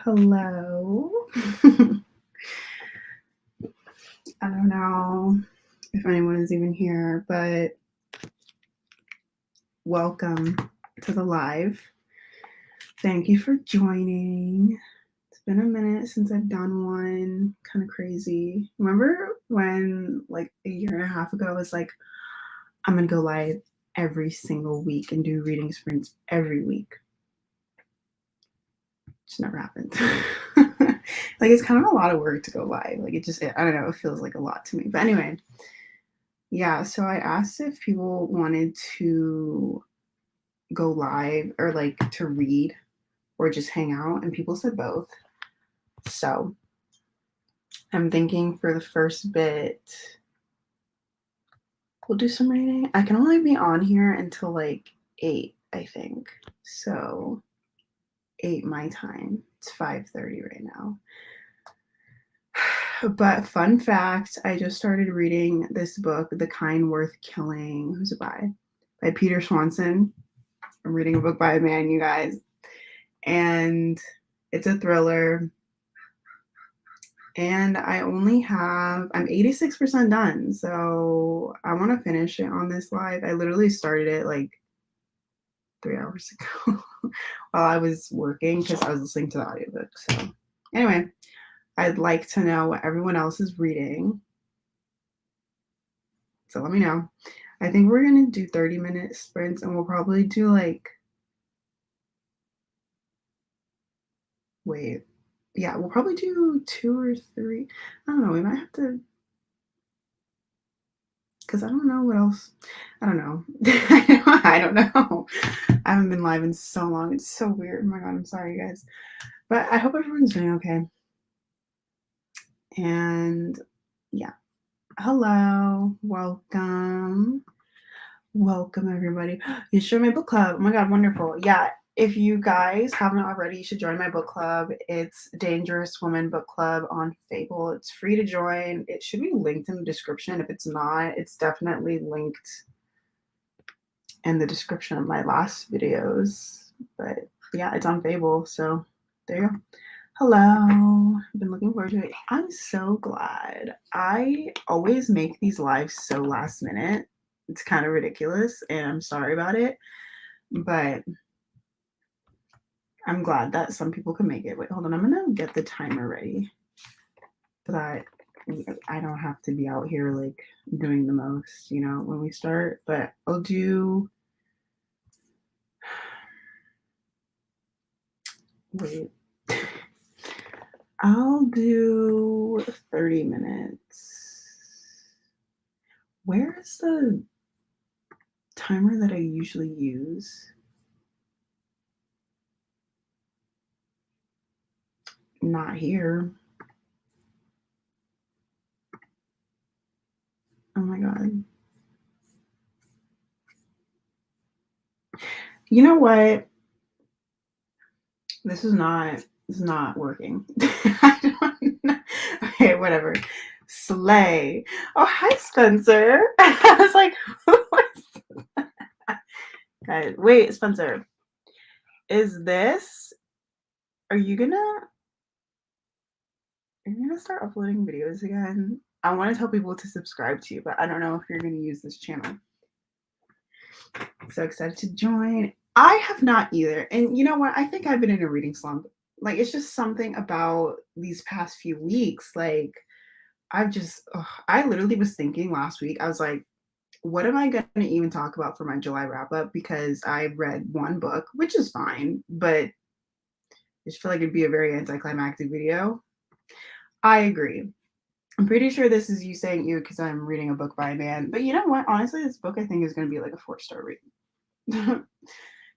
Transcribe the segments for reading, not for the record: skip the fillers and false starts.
Hello. I don't know if anyone is even here, but welcome to the live. Thank you for joining. It's been a minute since I've done one. Kind of crazy. Remember when, like, a year and a half ago, I was like, I'm going to go live every single week and do reading sprints every week? Just never happened. Like, it's kind of a lot of work to go live. Like, I don't know, it feels like a lot to me. But anyway, yeah, so I asked if people wanted to go live or like to read or just hang out, and people said both. So I'm thinking for the first bit, we'll do some reading. I can only be on here until like 8, I think. So 8 my time. It's 5:30 right now. But fun fact, I just started reading this book, The Kind Worth Killing. Who's it by? By Peter Swanson. I'm reading a book by a man, you guys. And it's a thriller. And I'm 86% done. So I want to finish it on this live. I literally started it like 3 hours ago while I was working because I was listening to the audiobook. So anyway, I'd like to know what everyone else is reading. So let me know. I think we're going to do 30-minute sprints, and we'll probably do like, we'll probably do 2 or 3. I don't know. We might have to, because I don't know what else. I don't know. I don't know. I haven't been live in so long. It's so weird. Oh my God, I'm sorry, guys. But I hope everyone's doing okay. And yeah. Hello. Welcome. Welcome, everybody. You should join my book club. Oh my God, wonderful. Yeah. If you guys haven't already, you should join my book club. It's Dangerous Woman Book Club on Fable. It's free to join. It should be linked in the description. If it's not, it's definitely linked in the description of my last videos. But yeah, it's on Fable. So there you go. Hello. I've been looking forward to it. I'm so glad. I always make these lives so last minute. It's kind of ridiculous, and I'm sorry about it. But I'm glad that some people can make it. Wait, hold on. I'm going to get the timer ready so that I don't have to be out here like doing the most, when we start. But I'll do. Wait. I'll do 30 minutes. Where is the timer that I usually use? Not here. Oh my God. You know what? This is not working. I don't know. Okay, whatever. Slay. Oh, hi, Spencer. I was like, who was guys? Wait, Spencer. Is this? Are you gonna start uploading videos again? I want to tell people to subscribe to you, but I don't know if you're gonna use this channel. So excited to join. I have not either. And you know what? I think I've been in a reading slump. Like, it's just something about these past few weeks. Like, I literally was thinking last week, I was like, what am I going to even talk about for my July wrap up? Because I read one book, which is fine, but I just feel like it'd be a very anticlimactic video. I agree. I'm pretty sure this is you saying you because I'm reading a book by a man. But you know what? Honestly, this book I think is going to be like a 4-star read.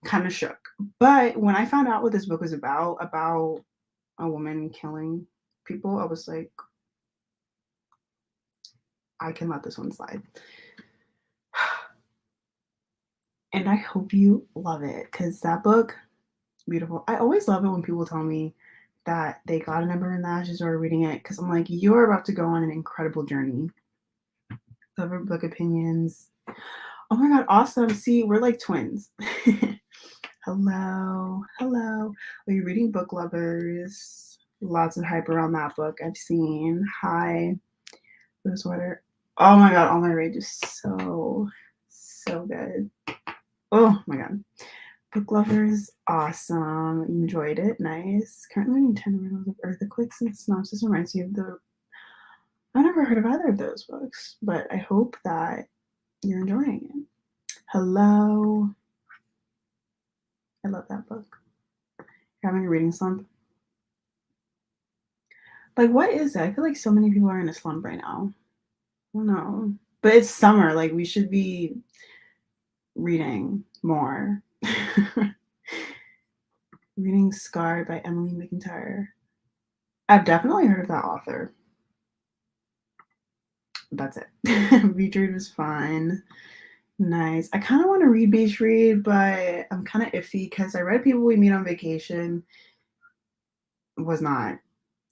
Kind of shook. But when I found out what this book was about a woman killing people, I was like, I can let this one slide. And I hope you love it because that book, beautiful. I always love it when people tell me that they got a number in the ashes or reading it because I'm like, you're about to go on an incredible journey. Cover book opinions. Oh my God, awesome. See, we're like twins. Hello, hello. Are you reading Book Lovers? Lots of hype around that book I've seen. Hi, Rosewater. Oh my god, All My Rage is so good. Oh my god. Book Lovers, awesome. Enjoyed it. Nice. Currently reading 10 Riddles of Earthquakes and Synopsis reminds me of the. I've never heard of either of those books, but I hope that you're enjoying it. Hello. I love that book. You're having a reading slump? Like, what is it? I feel like so many people are in a slump right now. I don't know. But it's summer. Like, we should be reading more. Reading Scarred by Emily McIntyre. I've definitely heard of that author. That's it. Beach Read was fun. Nice. I kind of want to read Beach Read, but I'm kind of iffy because I read People We Meet on Vacation. Was not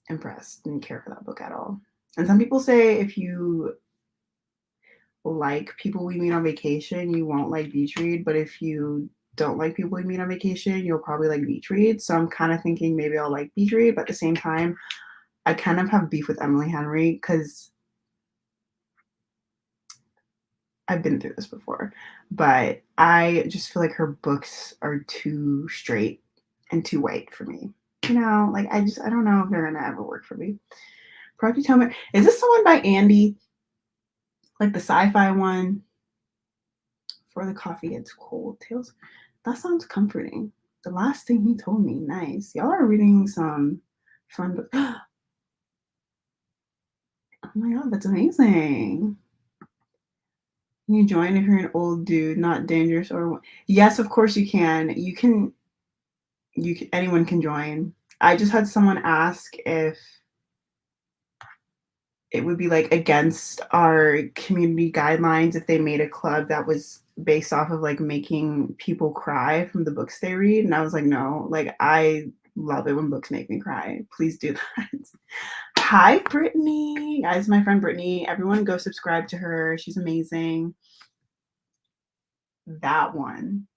impressed. Didn't care for that book at all. And some people say if you like People We Meet on Vacation, you won't like Beach Read, but if you don't like People We Meet on Vacation, you'll probably like Beach Read. So I'm kind of thinking maybe I'll like Beach Read, but at the same time, I kind of have beef with Emily Henry because I've been through this before, but I just feel like her books are too straight and too white for me. You know, like I don't know if they're gonna ever work for me. Project Helmet. Is this the one by Andy? Like the sci-fi one? For the Coffee Gets Cold. Tales. That sounds comforting. The last thing he told me. Nice. Y'all are reading some fun books. Oh my god, that's amazing. Can you join if you're an old dude, not dangerous or yes, of course you can. Anyone can join. I just had someone ask if it would be like against our community guidelines if they made a club that was based off of like making people cry from the books they read. And I was like, no, like I love it when books make me cry. Please do that. Hi, Brittany. Guys, my friend Brittany. Everyone go subscribe to her. She's amazing. That one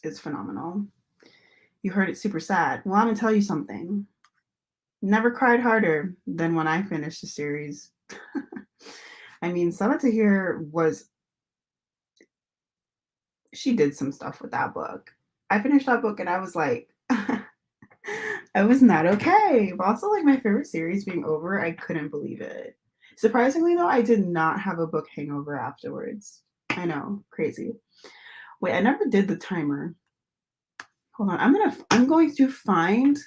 is phenomenal. You heard it super sad. Well, I'm gonna tell you something. Never cried harder than when I finished the series. I mean, Sama Tahir was she did some stuff with that book. I finished that book and I was like, I was not okay. But also, like my favorite series being over, I couldn't believe it. Surprisingly, though, I did not have a book hangover afterwards. I know, crazy. Wait, I never did the timer. Hold on, I'm going to find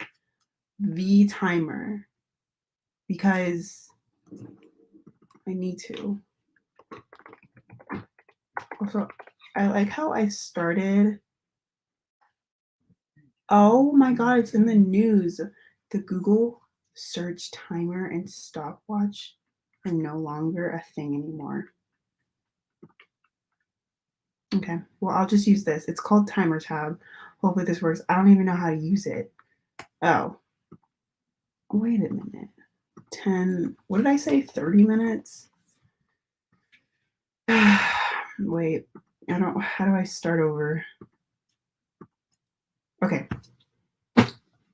the timer because I need to. Also, I like how I started. Oh my god, it's in the news. The Google search timer and stopwatch are no longer a thing anymore. Okay, well, I'll just use this. It's called Timer Tab. Hopefully this works. I don't even know how to use it. Oh, wait a minute. 10, what did I say? 30 minutes? Wait, I don't, how do I start over? Okay.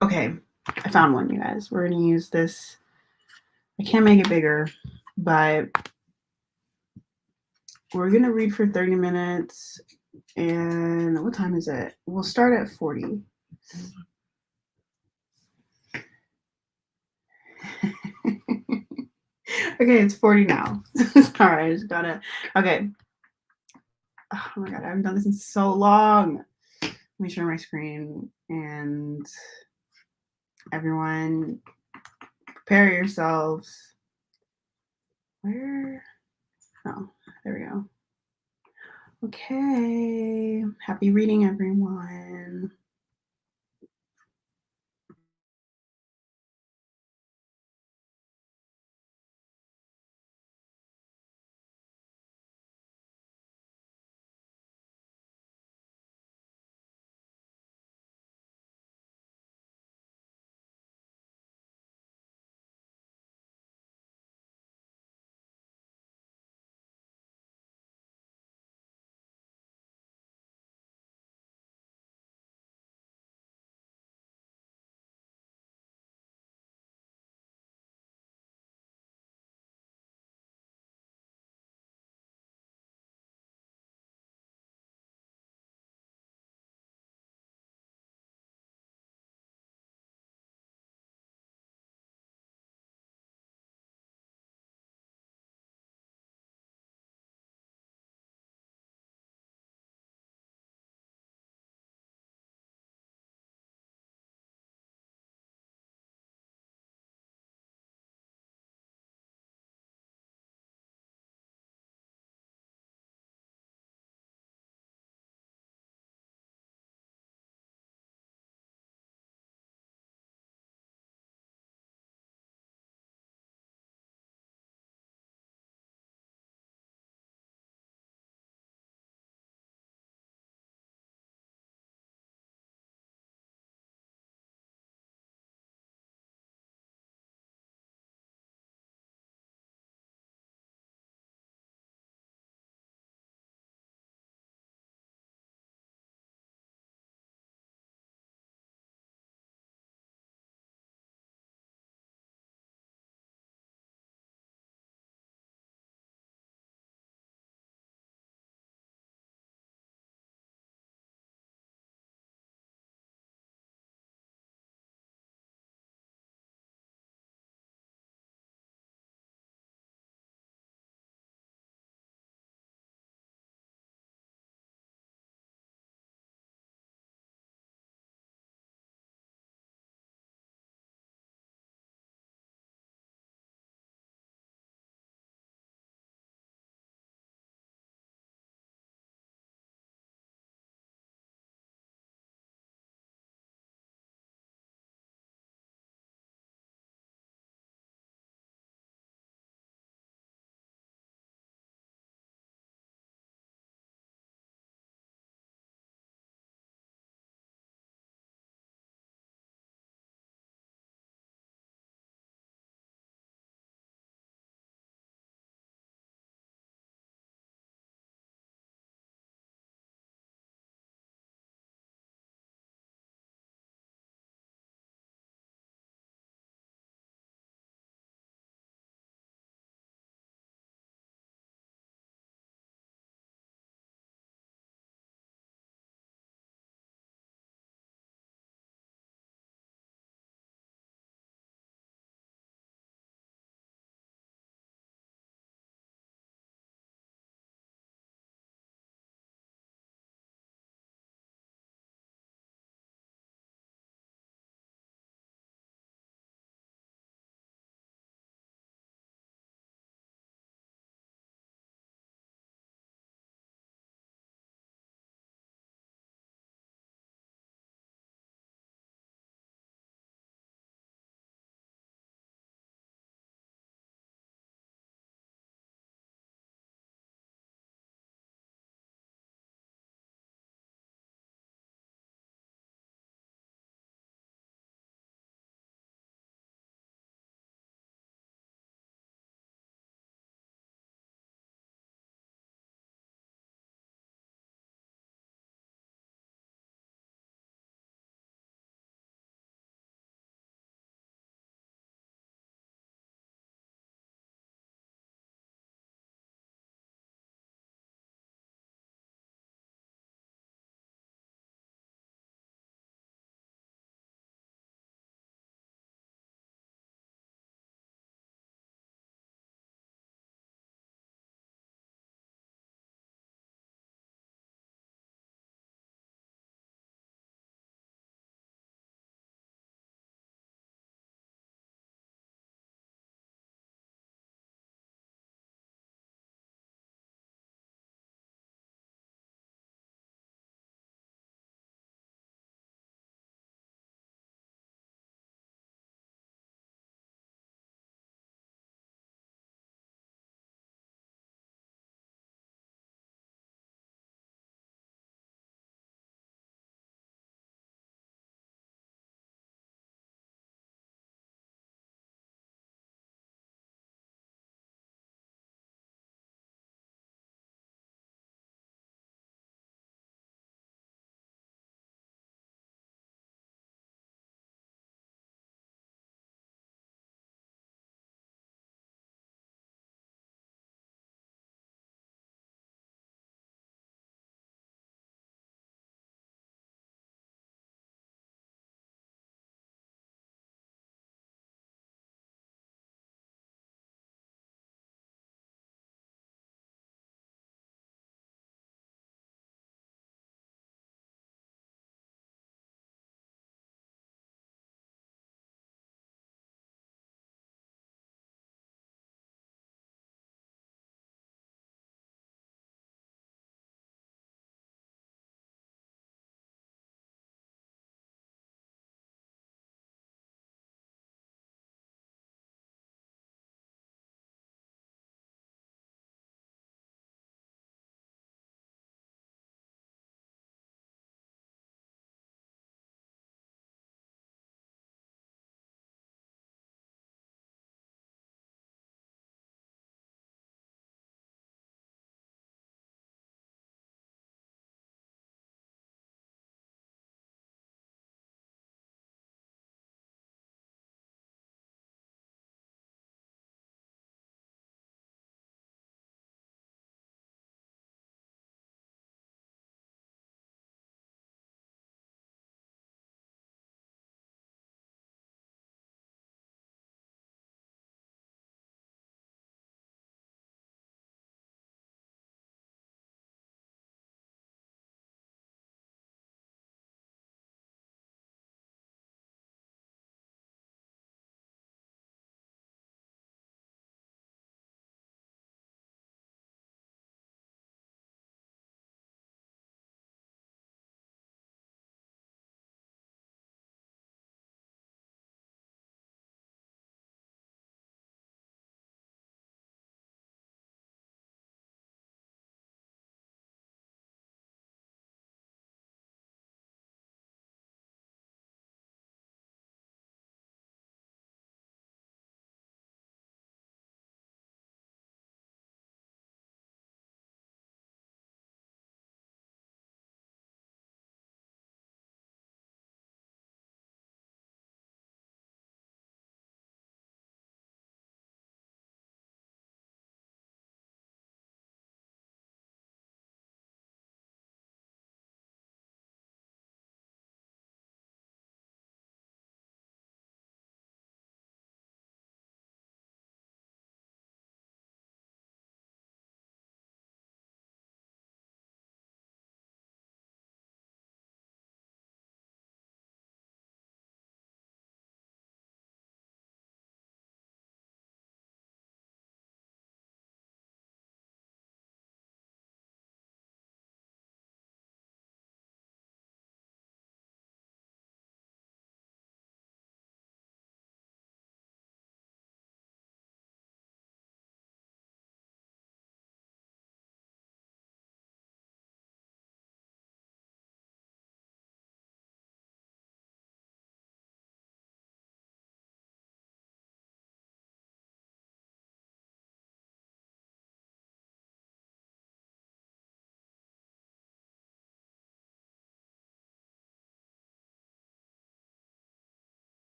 Okay, I found one, you guys. We're gonna use this. I can't make it bigger, but we're gonna read for 30 minutes. And what time is it? We'll start at 40. Okay, it's 40 now. Sorry, I just gotta. Okay. Oh my god, I haven't done this in so long. Let me share my screen and everyone prepare yourselves. Where? Oh, there we go. Okay. Happy reading, everyone.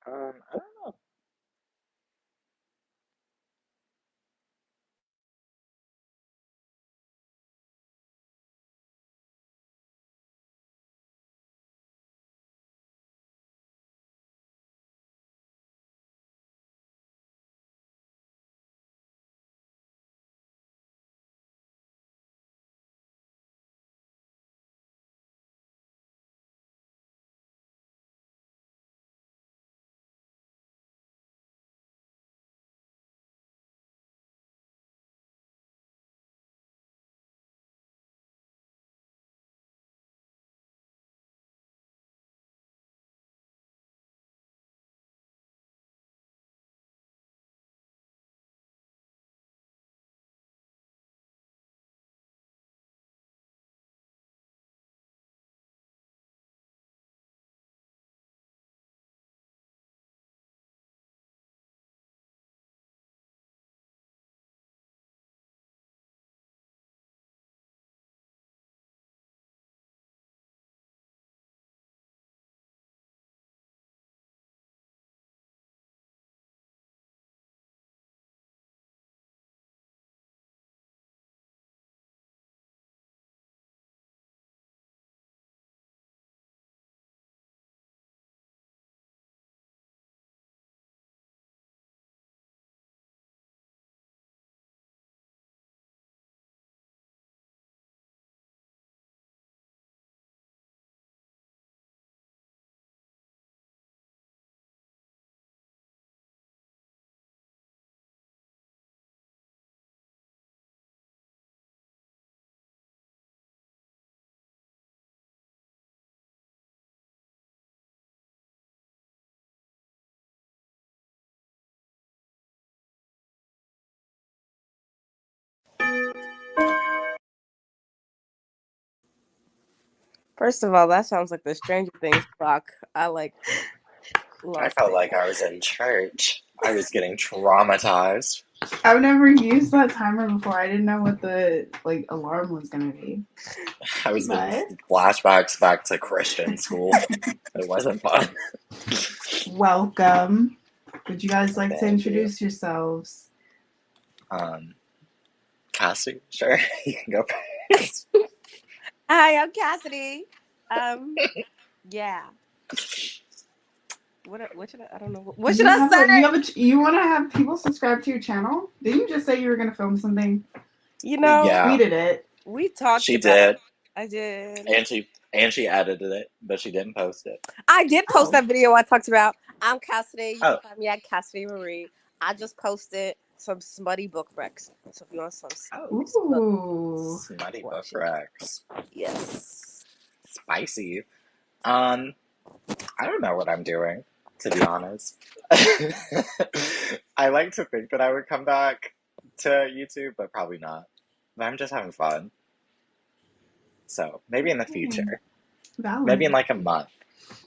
I don't know. First of all, that sounds like the Stranger Things clock. I I lost felt it. like I was in church. I was getting traumatized. I've never used that timer before. I didn't know what the like alarm was gonna be. I was getting But flashbacks back to Christian school. It wasn't fun. welcome. Would you guys like to Thank you. introduce yourselves? Um, Cassie, sure, you can go first. Hi, I'm Cassidy. Yeah. What should I don't know. What Did should you I have a you say? have a you want to have people subscribe to your channel? Didn't you just say you were gonna film something? You You know, Yeah, tweeted it. we talked she about did, I did. and she edited it, but she didn't post it. I did post Oh, that video I talked about. I'm Cassidy. You can Oh, find me at Cassidy Marie. I just posted some smutty book recs. So if you want some oh, smut ooh. smutty book watch it. Rex, Yes. spicy. Um, I don't know what I'm doing, to be honest. I like to think that I would come back, to YouTube, but probably not. But I'm just having fun. So maybe in the future. Maybe in Valid. like a month.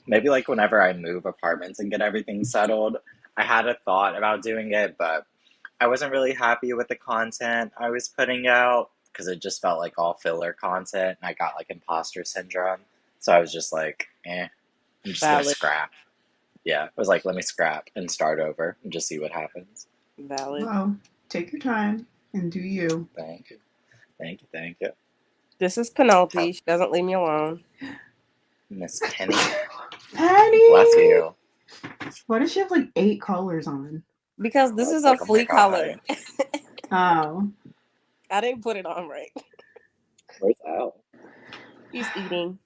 Maybe like whenever I move apartments and get everything settled. I had a thought about doing it, but I wasn't really happy with the content I was putting out because it just felt like all filler content and I got like imposter syndrome. So I was just like, I'm just gonna Valid. scrap. Yeah, I was like, let me scrap and start over and just see what happens. Valid. Well, take your time and do you. Thank you. Thank you. Thank you. This is Penelope. She doesn't leave me alone. Miss Penny. Penny! Bless you. Why does she have like 8 collars on? Because this It's is a like, oh my flea collar. God. Oh. I didn't put it on right. Where's Al? He's eating.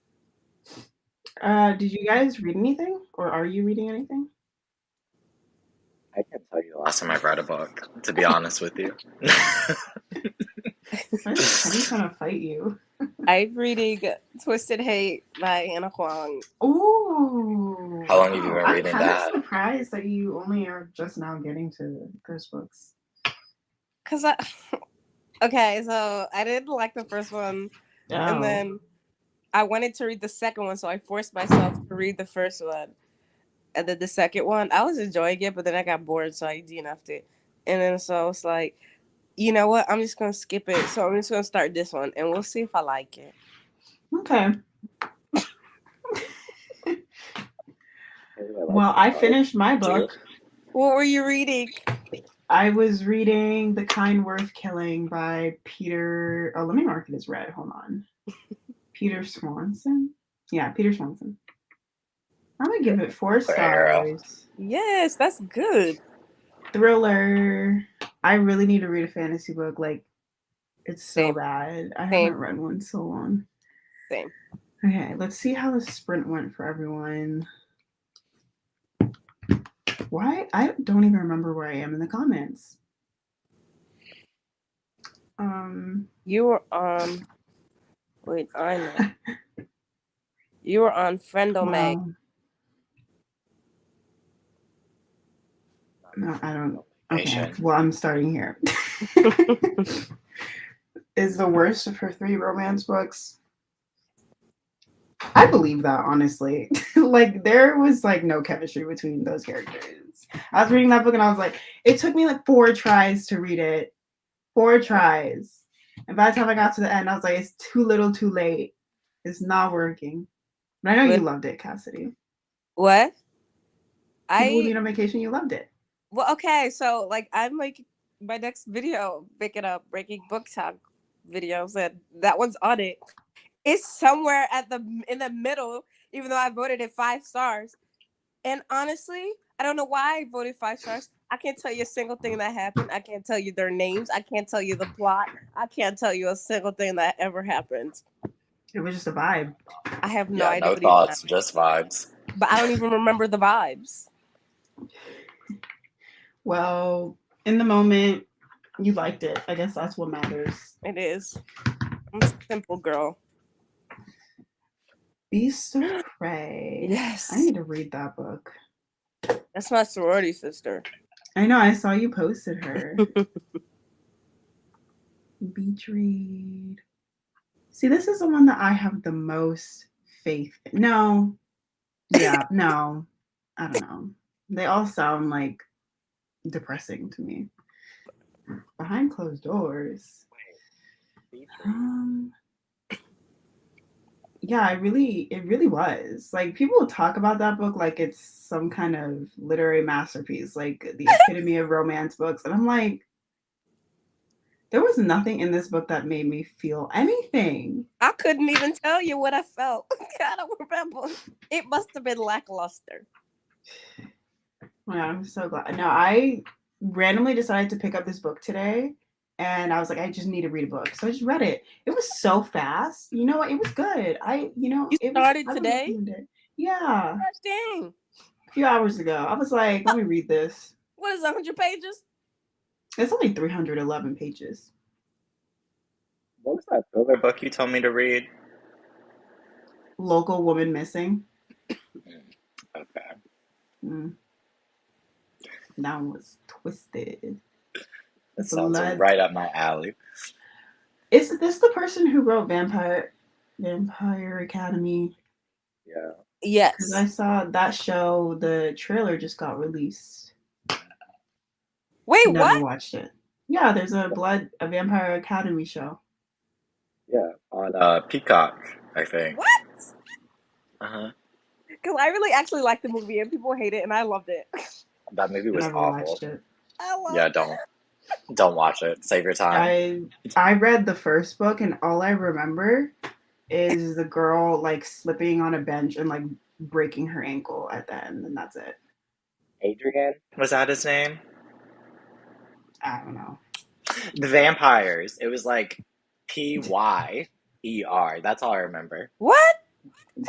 Did you guys read anything? Or are you reading anything? I can't tell you the last time I read a book, to be honest with you. Why is Penny trying to fight you? I'm reading Twisted Hate by Anna Huang. Ooh. How long have you been I'm reading kind that? of surprised that you only are just now getting to those books. Okay, so I didn't like the first one, and then I wanted to read the second one, so I forced myself to read the first one. And then the second one, I was enjoying it, but then I got bored, so I DNF'd it. And then so I was like, you know what? I'm just going to skip it. So I'm just going to start this one, and we'll see if I like it. Okay. Well, I finished my book. What were you reading? I was reading The Kind Worth Killing by Peter. Oh, let me mark it as red. Hold on. Peter Swanson? Yeah, Peter Swanson. I'm going to give it 4 stars. Yes, that's good. Thriller. I really need to read a fantasy book. Like, it's so Same. bad. I Same. haven't read one so long. Same. Okay, let's see how the sprint went for everyone. Why? I don't even remember where I am in the comments. You were on. Wait, I know. You were on Friendomag. Well, no, I don't. Okay, well, I'm starting here. Is the worst of her 3 romance books. I believe that, honestly. Like, there was like no chemistry between those characters. I was reading that book and I was like, it took me like 4 tries to read it. 4 tries. And by the time I got to the end, I was like, it's too little too late. It's not working. But I know you loved it, Cassidy. What? People with me on vacation, you loved it. Well, okay, so like I'm like my next video, picking up Breaking Book Talk videos, and that one's on it. It's somewhere in the middle, even though I voted it 5 stars. And honestly, I don't know why I voted 5 stars. I can't tell you a single thing that happened. I can't tell you their names. I can't tell you the plot. I can't tell you a single thing that ever happened. It was just a vibe. I have no idea. No thoughts, just vibes. But I don't even remember the vibes. Well, in the moment, you liked it. I guess that's what matters. It is. I'm a simple girl. Beast of Prey. Yes. I need to read that book. That's my sorority sister. I know. I saw you posted her. Beach read. See, this is the one that I have the most faith in. No. Yeah, no. I don't know. They all sound like depressing to me. Behind Closed Doors. Yeah, it really was. Like, people talk about that book like it's some kind of literary masterpiece, like the epitome of romance books. And I'm like, there was nothing in this book that made me feel anything. I couldn't even tell you what I felt. I don't remember. It must have been lackluster. Oh, yeah, I'm so glad. No, I randomly decided to pick up this book today, and I was like, I just need to read a book. So I just read it. It was so fast. You know what? It was good. You started today? Yeah. Gosh dang. A few hours ago. I was like, let me read this. What is 100 pages? It's only 311 pages. What was that other book you told me to read? Local Woman Missing. Okay. That one was twisted. It sounds Blood. right up my alley. Is this the person who wrote Vampire Academy? Yeah. Because I Yes. saw that show. The trailer just got released. Wait, Never what? watched it. Yeah, there's a Vampire Academy show. Yeah. On Peacock, I think. What? Uh-huh. Because I really actually liked the movie and people hate it, and I loved it. That movie was Never awful. watched it. I loved Yeah, it. don't watch it. Save your time. I read the first book and all I remember is the girl like slipping on a bench and like breaking her ankle at the end, and that's it. Adrian? Was that his name? I don't know. The vampires. It was like Pyer. That's all I remember. What?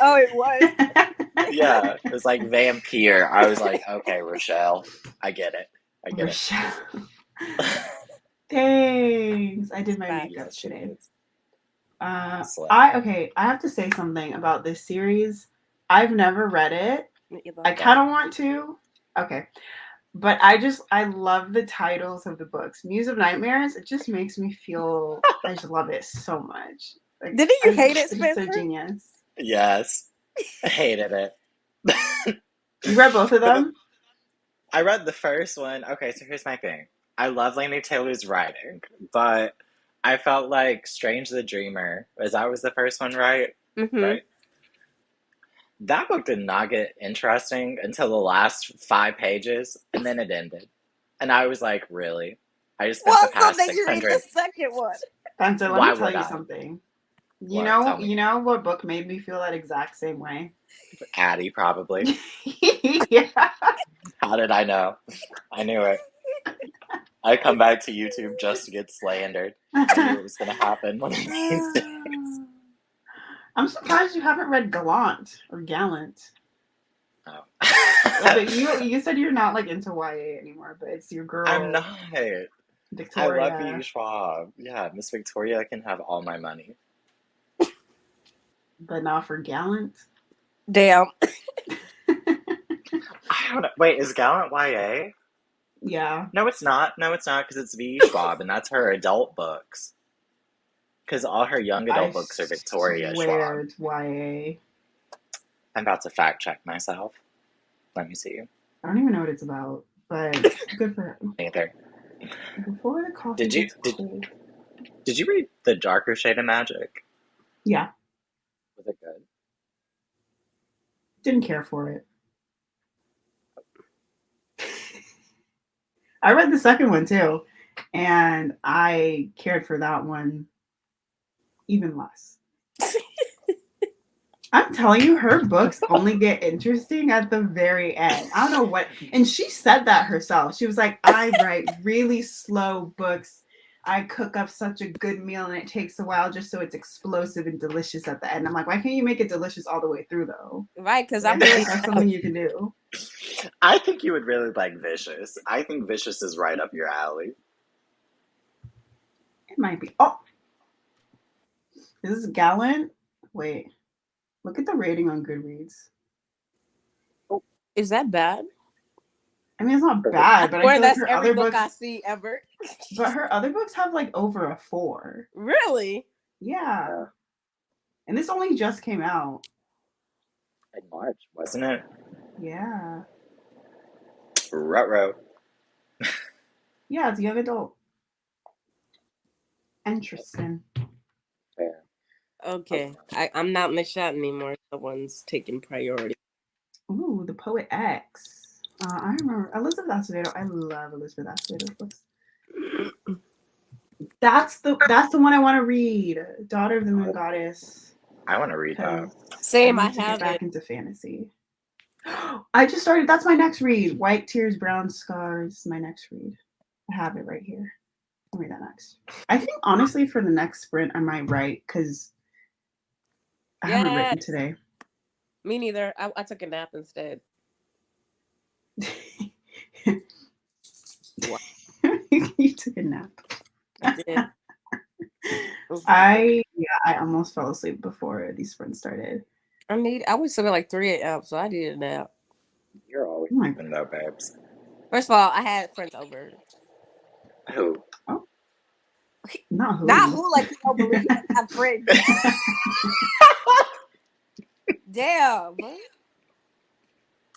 Oh, it was. Yeah, it was like vampire. I was like, okay, Rochelle, I get it. Rochelle. Thanks. I did my Bye. makeup Yes, she today. is. I have to say something about this series. I've never read it. I kind of want to. Okay. But I love the titles of the books. Muse of Nightmares, it just makes me feel, I just love it so much. Like, Didn't you hate it, It's so Spencer? genius. Yes, I hated it. You read both of them? I read the first one. Okay, so here's my thing. I love Laini Taylor's writing, but I felt like Strange the Dreamer, was the first one, right? Mm-hmm. Right. That book did not get interesting until the last 5 pages, and then it ended. And I was like, really? I just spent Well, the past so then you read 600. the second one. Spencer, let Why me tell would you I? something. What? Tell me. You know what book made me feel that exact same way? Addie, probably. Yeah. How did I know? I knew it. I come back to YouTube just to get slandered. I knew it was going to happen one of these days. I'm surprised you haven't read Gallant or Gallant. Oh. But you said you're not like into YA anymore, but it's your girl. I'm not. Victoria. I love V. Schwab. Yeah, Miss Victoria can have all my money. But not for Gallant. Damn. I don't know. Wait, is Gallant YA? Yeah. No, it's not. No, it's not, because it's V. Schwab, and that's her adult books. Because all her young adult books are Victoria Schwab. It's YA. I'm about to fact check myself. Let me see. I don't even know what it's about, but good for her. Neither. Before the coffee gets cold. Did you read The Darker Shade of Magic? Yeah. Was it good? Didn't care for it. I read the second one too, and I cared for that one even less. I'm telling you, her books only get interesting at the very end. I don't know what, and she said that herself. She was like, I write really slow books. I cook up such a good meal and it takes a while just so it's explosive and delicious at the end. I'm like, why can't you make it delicious all the way through though? Right, because I I'm feel really like that's something you can do. I think you would really like Vicious. I think Vicious is right up your alley. It might be. Oh, this is Gallant. Wait, look at the rating on Goodreads. Is that bad? I mean, it's not bad, but I feel like her every other book books. I see ever. But her other books have like over a 4. Really? Yeah. And this only just came out. In March, wasn't it? Yeah. Ruh-roh. Yeah, it's young adult. Interesting. Fair. Okay. I'm not Michelle anymore. Someone's taking priority. Ooh, The Poet X. I remember Elizabeth Acevedo. I love Elizabeth Acevedo's books. That's the one I want to read. Daughter of the Moon Goddess. I want to read that. Same, I I need to get have back it. into fantasy. I just started. That's my next read. White Tears, Brown Scars. My next read. I have it right here. I'll read that next. I think honestly, for the next sprint, I might write because I haven't written today. Me neither. I took a nap instead. You took a nap. I did. I almost fell asleep before these sprints started. I was sleeping like 3 a.m. so I did a nap. You're always sleeping though, babes. First of all, I had friends over. Who? Not who. Not who, like you don't believe you have friends. Damn.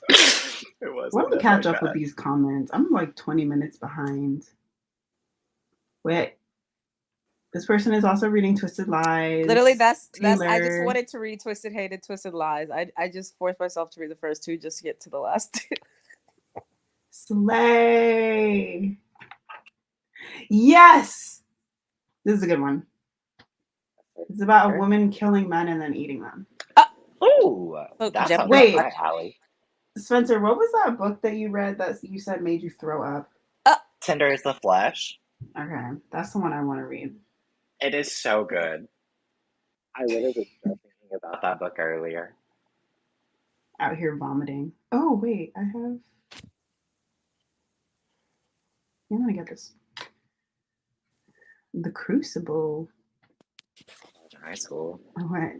It wasn't Let me it catch like up with that. these comments. I'm like 20 minutes behind. Wait. This person is also reading Twisted Lies. Literally, that's Taylor. I just wanted to read Twisted Hated, Twisted Lies. I just forced myself to read the first two just to get to the last two. Slay. Yes. This is a good one. It's about a woman killing men and then eating them. Oh, So that Jeff- sounds Wait. up my alley. Spencer, what was that book that you read that you said made you throw up? Tender is the Flesh. Okay, that's the one I want to read. It is so good. I literally was just thinking about that book earlier. Out here vomiting. Oh, wait, I have. I'm gonna get this. The Crucible. In high school. Oh, wait.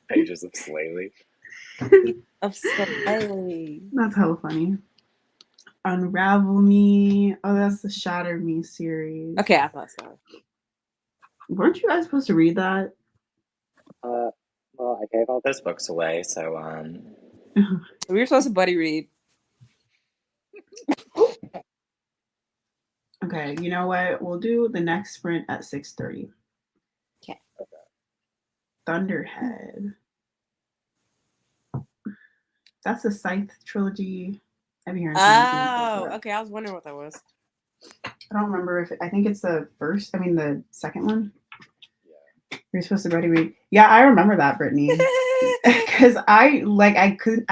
Pages of Slaley. of Slay. That's hella funny. Unravel Me. Oh, that's the Shatter Me series. Okay, I thought so. Weren't you guys supposed to read that? Well, I gave all those books away, so We were supposed to buddy read. Okay, you know what? We'll do the next sprint at 6:30. Okay. Thunderhead. That's a Scythe trilogy. I've been hearing. Oh, okay. I was wondering what that was. I don't remember if I think it's the second one. Yeah. You're supposed to buddy read. Yeah, I remember that, Brittany. Because I couldn't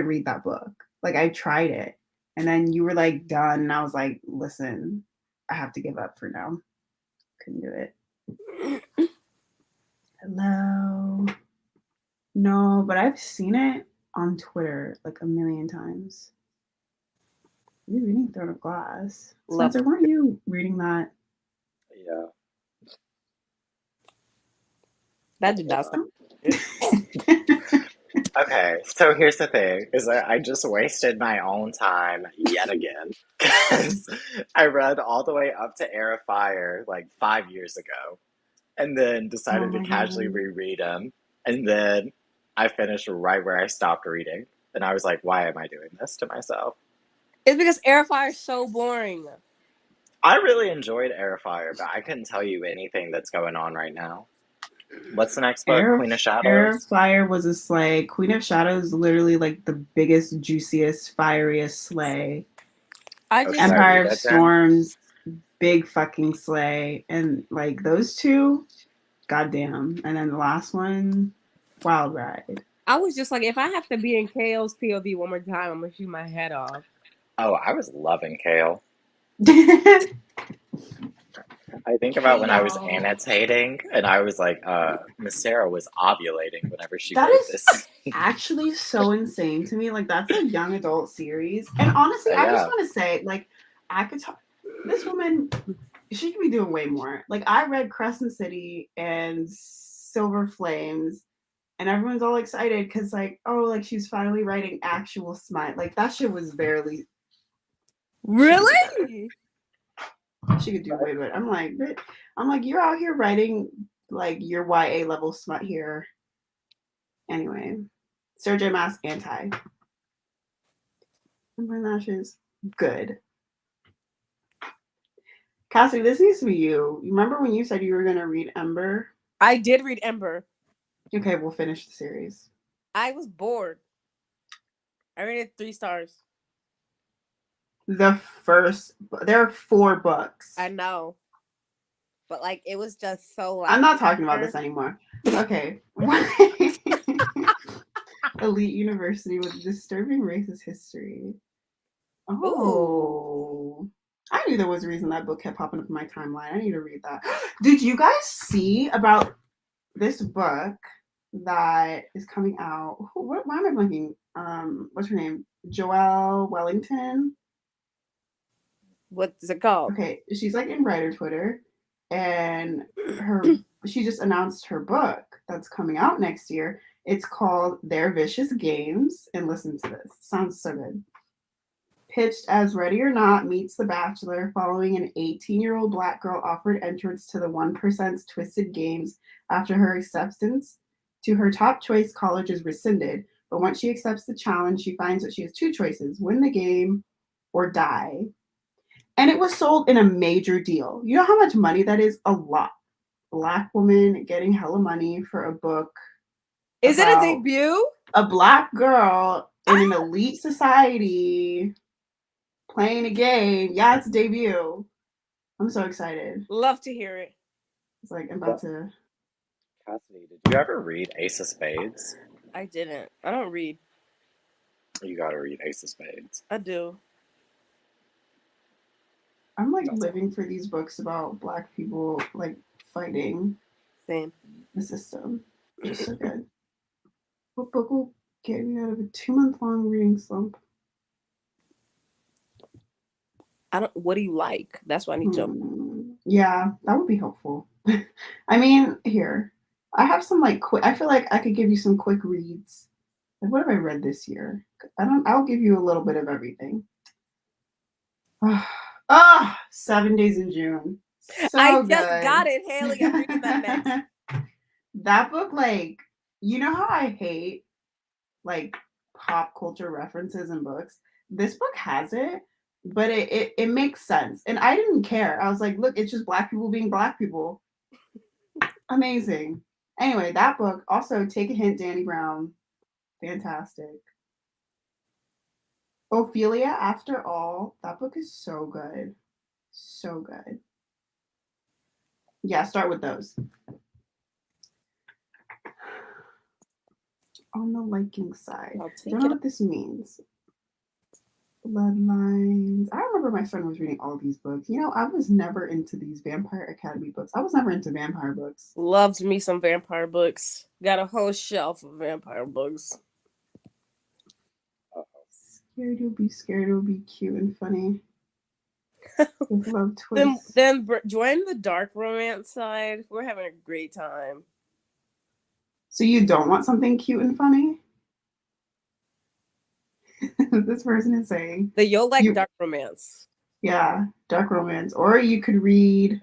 read that book. Like I tried it, and then you were like done, and I was like, listen, I have to give up for now. Couldn't do it. Hello. No, but I've seen it on Twitter like a million times. You're reading Throne of Glass. Spencer, weren't you reading that? Yeah. That did not sound good. Okay, so here's the thing, is that I just wasted my own time yet again. Because I read all the way up to Heir of Fire like 5 years ago. And then decided to casually reread them. And then I finished right where I stopped reading. And I was like, why am I doing this to myself? It's because Heir of Fire is so boring. I really enjoyed Heir of Fire, but I couldn't tell you anything that's going on right now. What's the next book? Queen of Shadows? Heir of Fire was a slay. Queen of Shadows is literally like the biggest, juiciest, fieriest slay. Empire of Storms, big fucking slay. And like those two, goddamn. And then the last one, wild ride. I was just like, if I have to be in KO's POV one more time, I'm gonna shoot my head off. Oh, I was loving Kale. I think about when I was annotating, and I was like, Miss Sarah was ovulating whenever she wrote this. That is actually so insane to me. Like, that's a young adult series. And honestly, I just want to say, like, I could talk. This woman, she could be doing way more. Like, I read Crescent City and Silver Flames, and everyone's all excited because, like, oh, like, she's finally writing actual smut. Like, that shit was barely. Really? She could do way better. I'm like, you're out here writing like your YA level smut here. Anyway, Sarah J. Maas anti. Ember Lashes, good. Cassie, this needs to be you. You remember when you said you were gonna read Ember? I did read Ember. Okay, we'll finish the series. I was bored. I rated 3 stars. There are 4 books. I know. But like it was just so like I'm not talking about this anymore. Okay. Elite University with disturbing racist history. Oh. I knew there was a reason that book kept popping up in my timeline. I need to read that. Did you guys see about this book that is coming out? Why am I blanking? What's her name? Joelle Wellington. What's it called? Okay, she's like in writer Twitter, and she just announced her book that's coming out next year. It's called Their Vicious Games, and listen to this. It sounds so good. pitched as Ready or Not meets The Bachelor following an 18-year-old Black girl offered entrance to the 1%'s Twisted Games after her acceptance to her top choice college is rescinded. But once she accepts the challenge, she finds that she has two choices: win the game or die. And it was sold in a major deal. You know how much money that is? A lot. Black woman getting hella money for a book Is it a about debut? a Black girl in an elite society playing a game. Yeah, it's a debut. I'm so excited. Love to hear it. It's like I'm about to. Cassidy, did you ever read Ace of Spades? I didn't. I don't read. You gotta read Ace of Spades. I do. I'm like That's living for these books about Black people like fighting Same. the system. Just so good. What book will get me out of a 2-month-long reading slump? What do you like? That's what I need to know. Yeah, that would be helpful. I mean, here. I have some like quick I feel like I could give you some quick reads. Like what have I read this year? I'll give you a little bit of everything. 7 Days in June. So I good. just got it, Haley. I'm reading that next. That book, like, you know how I hate like pop culture references in books? This book has it, but it makes sense. And I didn't care. I was like, look, it's just Black people being Black people. Amazing. Anyway, that book, also Take a Hint, Danny Brown. Fantastic. Ophelia, After All. That book is so good. So good. Yeah, start with those. On the liking side. I'll I take don't know it. what this means. Bloodlines. I remember my friend was reading all these books. You know, I was never into these Vampire Academy books. I was never into vampire books. Loves me some vampire books. Got a whole shelf of vampire books. Scared you'll be scared it'll be cute and funny. With love Then, twists. join the dark romance side. We're having a great time. So you don't want something cute and funny? This person is saying. You'll like dark romance. Yeah, dark romance. Or you could read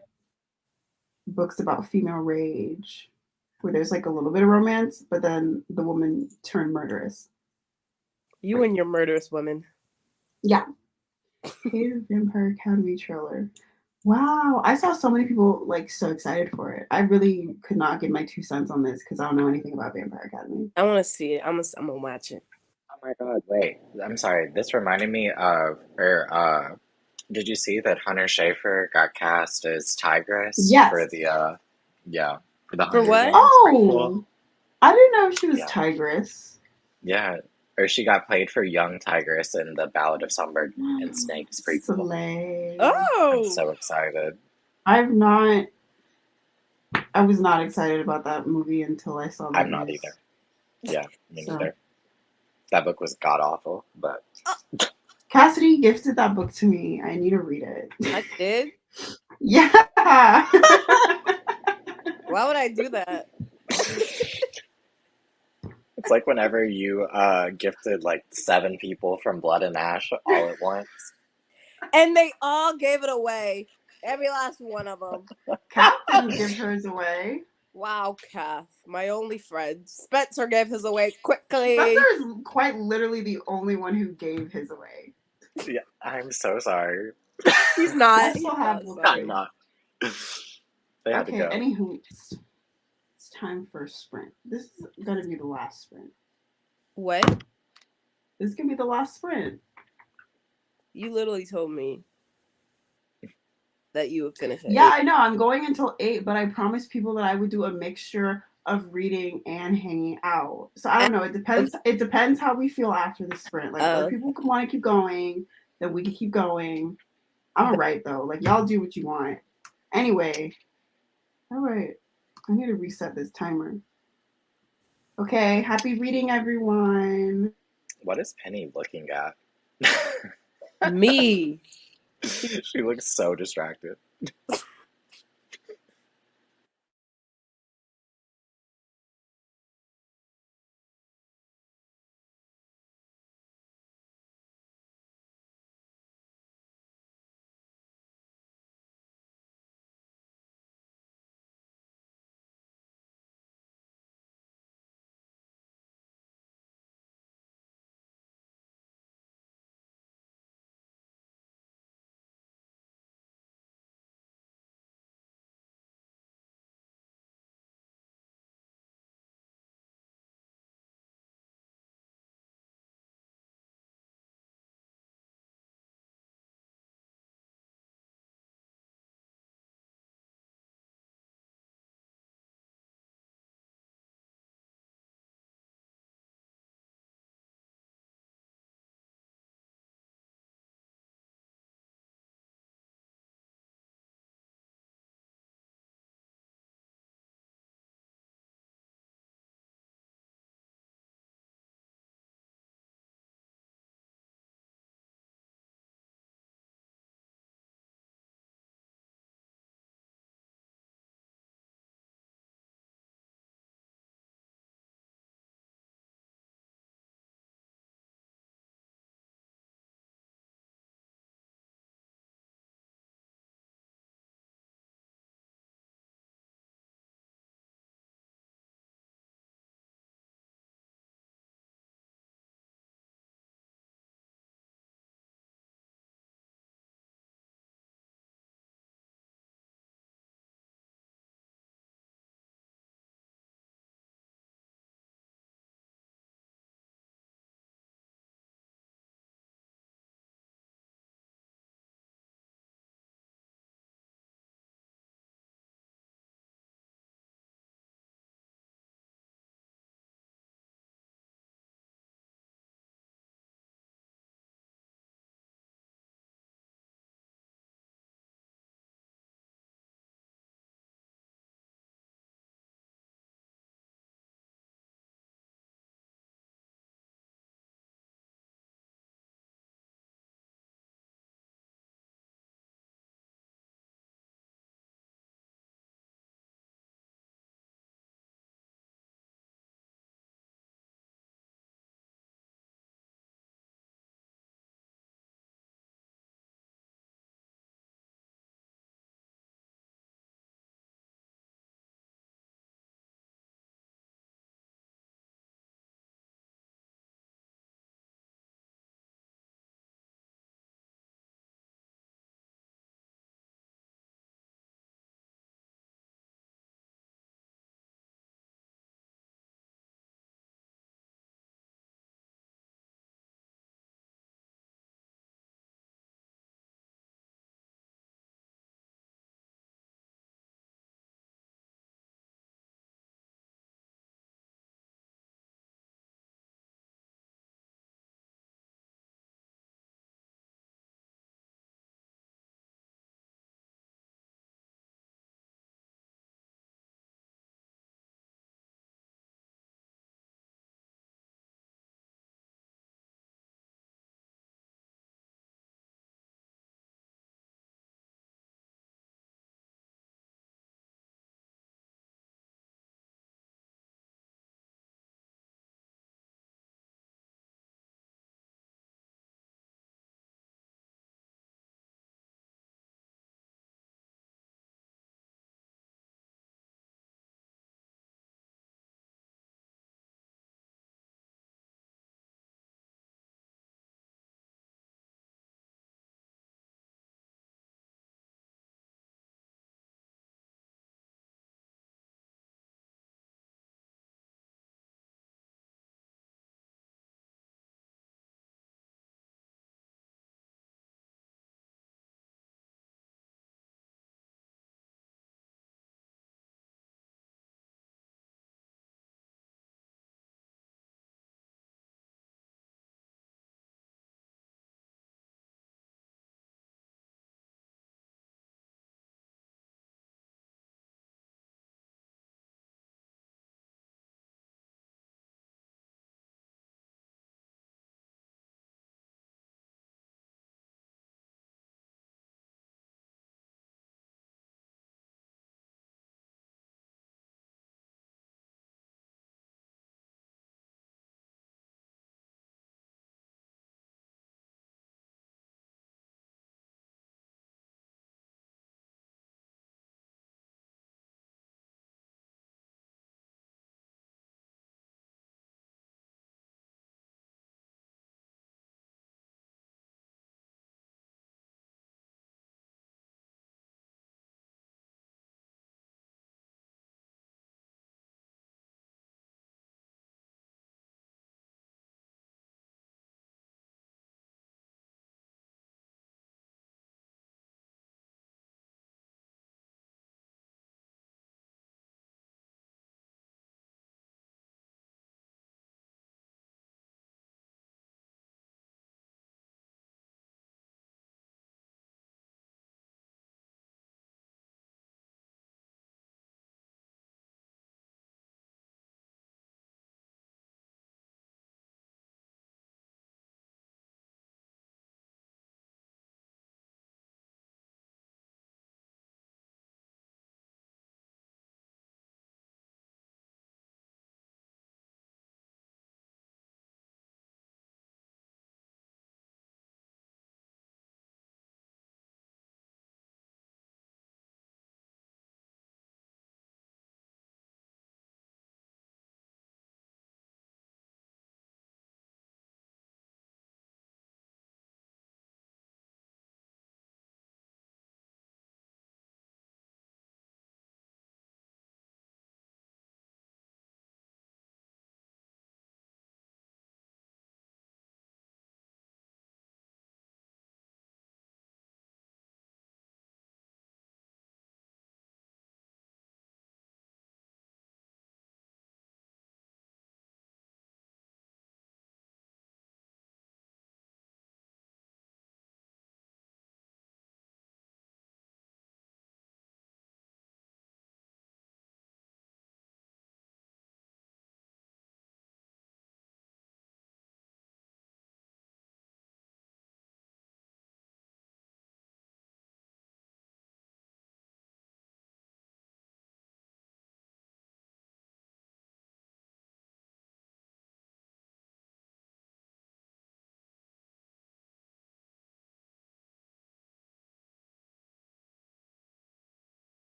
books about female rage, where there's like a little bit of romance, but then the woman turned murderous. You and your murderous women. Yeah. Hated Vampire Academy trailer. Wow, I saw so many people like so excited for it. I really could not give my 2 cents on this because I don't know anything about Vampire Academy. I want to see it. I'm gonna watch it. Oh my god, wait. I'm sorry. This reminded me of, did you see that Hunter Schafer got cast as Tigress Yes. for the, for the For Hunger what? Games prequel? Oh, I didn't know she was Yeah. Tigress. Yeah, or she got played for young Tigress in the Ballad of Songbird and Snakes prequel. Slay. Oh, I'm so excited. I was not excited about that movie until I saw the I'm not news. either. Yeah, me So. neither. That book was god awful, but Cassidy gifted that book to me. I need to read it. I did. Yeah. Why would I do that? it's like whenever you gifted like 7 people from Blood and Ash all at once. And they all gave it away. Every last one of them. Kath didn't give hers away. Wow, Kath, my only friend. Spencer gave his away quickly. Spencer is quite literally the only one who gave his away. Yeah, I'm so sorry. He's not. I still have He's one. I'm not. They had Okay, to go. anywho, it's time for a sprint. This is gonna be the last sprint. What? This is gonna be the last sprint. You literally told me that you would finish it. Yeah, I know. I'm going until 8, but I promised people that I would do a mixture of reading and hanging out. So I don't know. It depends. It depends how we feel after the sprint. Like, other people can want to keep going, then we can keep going. I'm alright though. Like, y'all do what you want. Anyway, all right. I need to reset this timer. Okay, happy reading, everyone. What is Penny looking at? Me. She looks so distracted.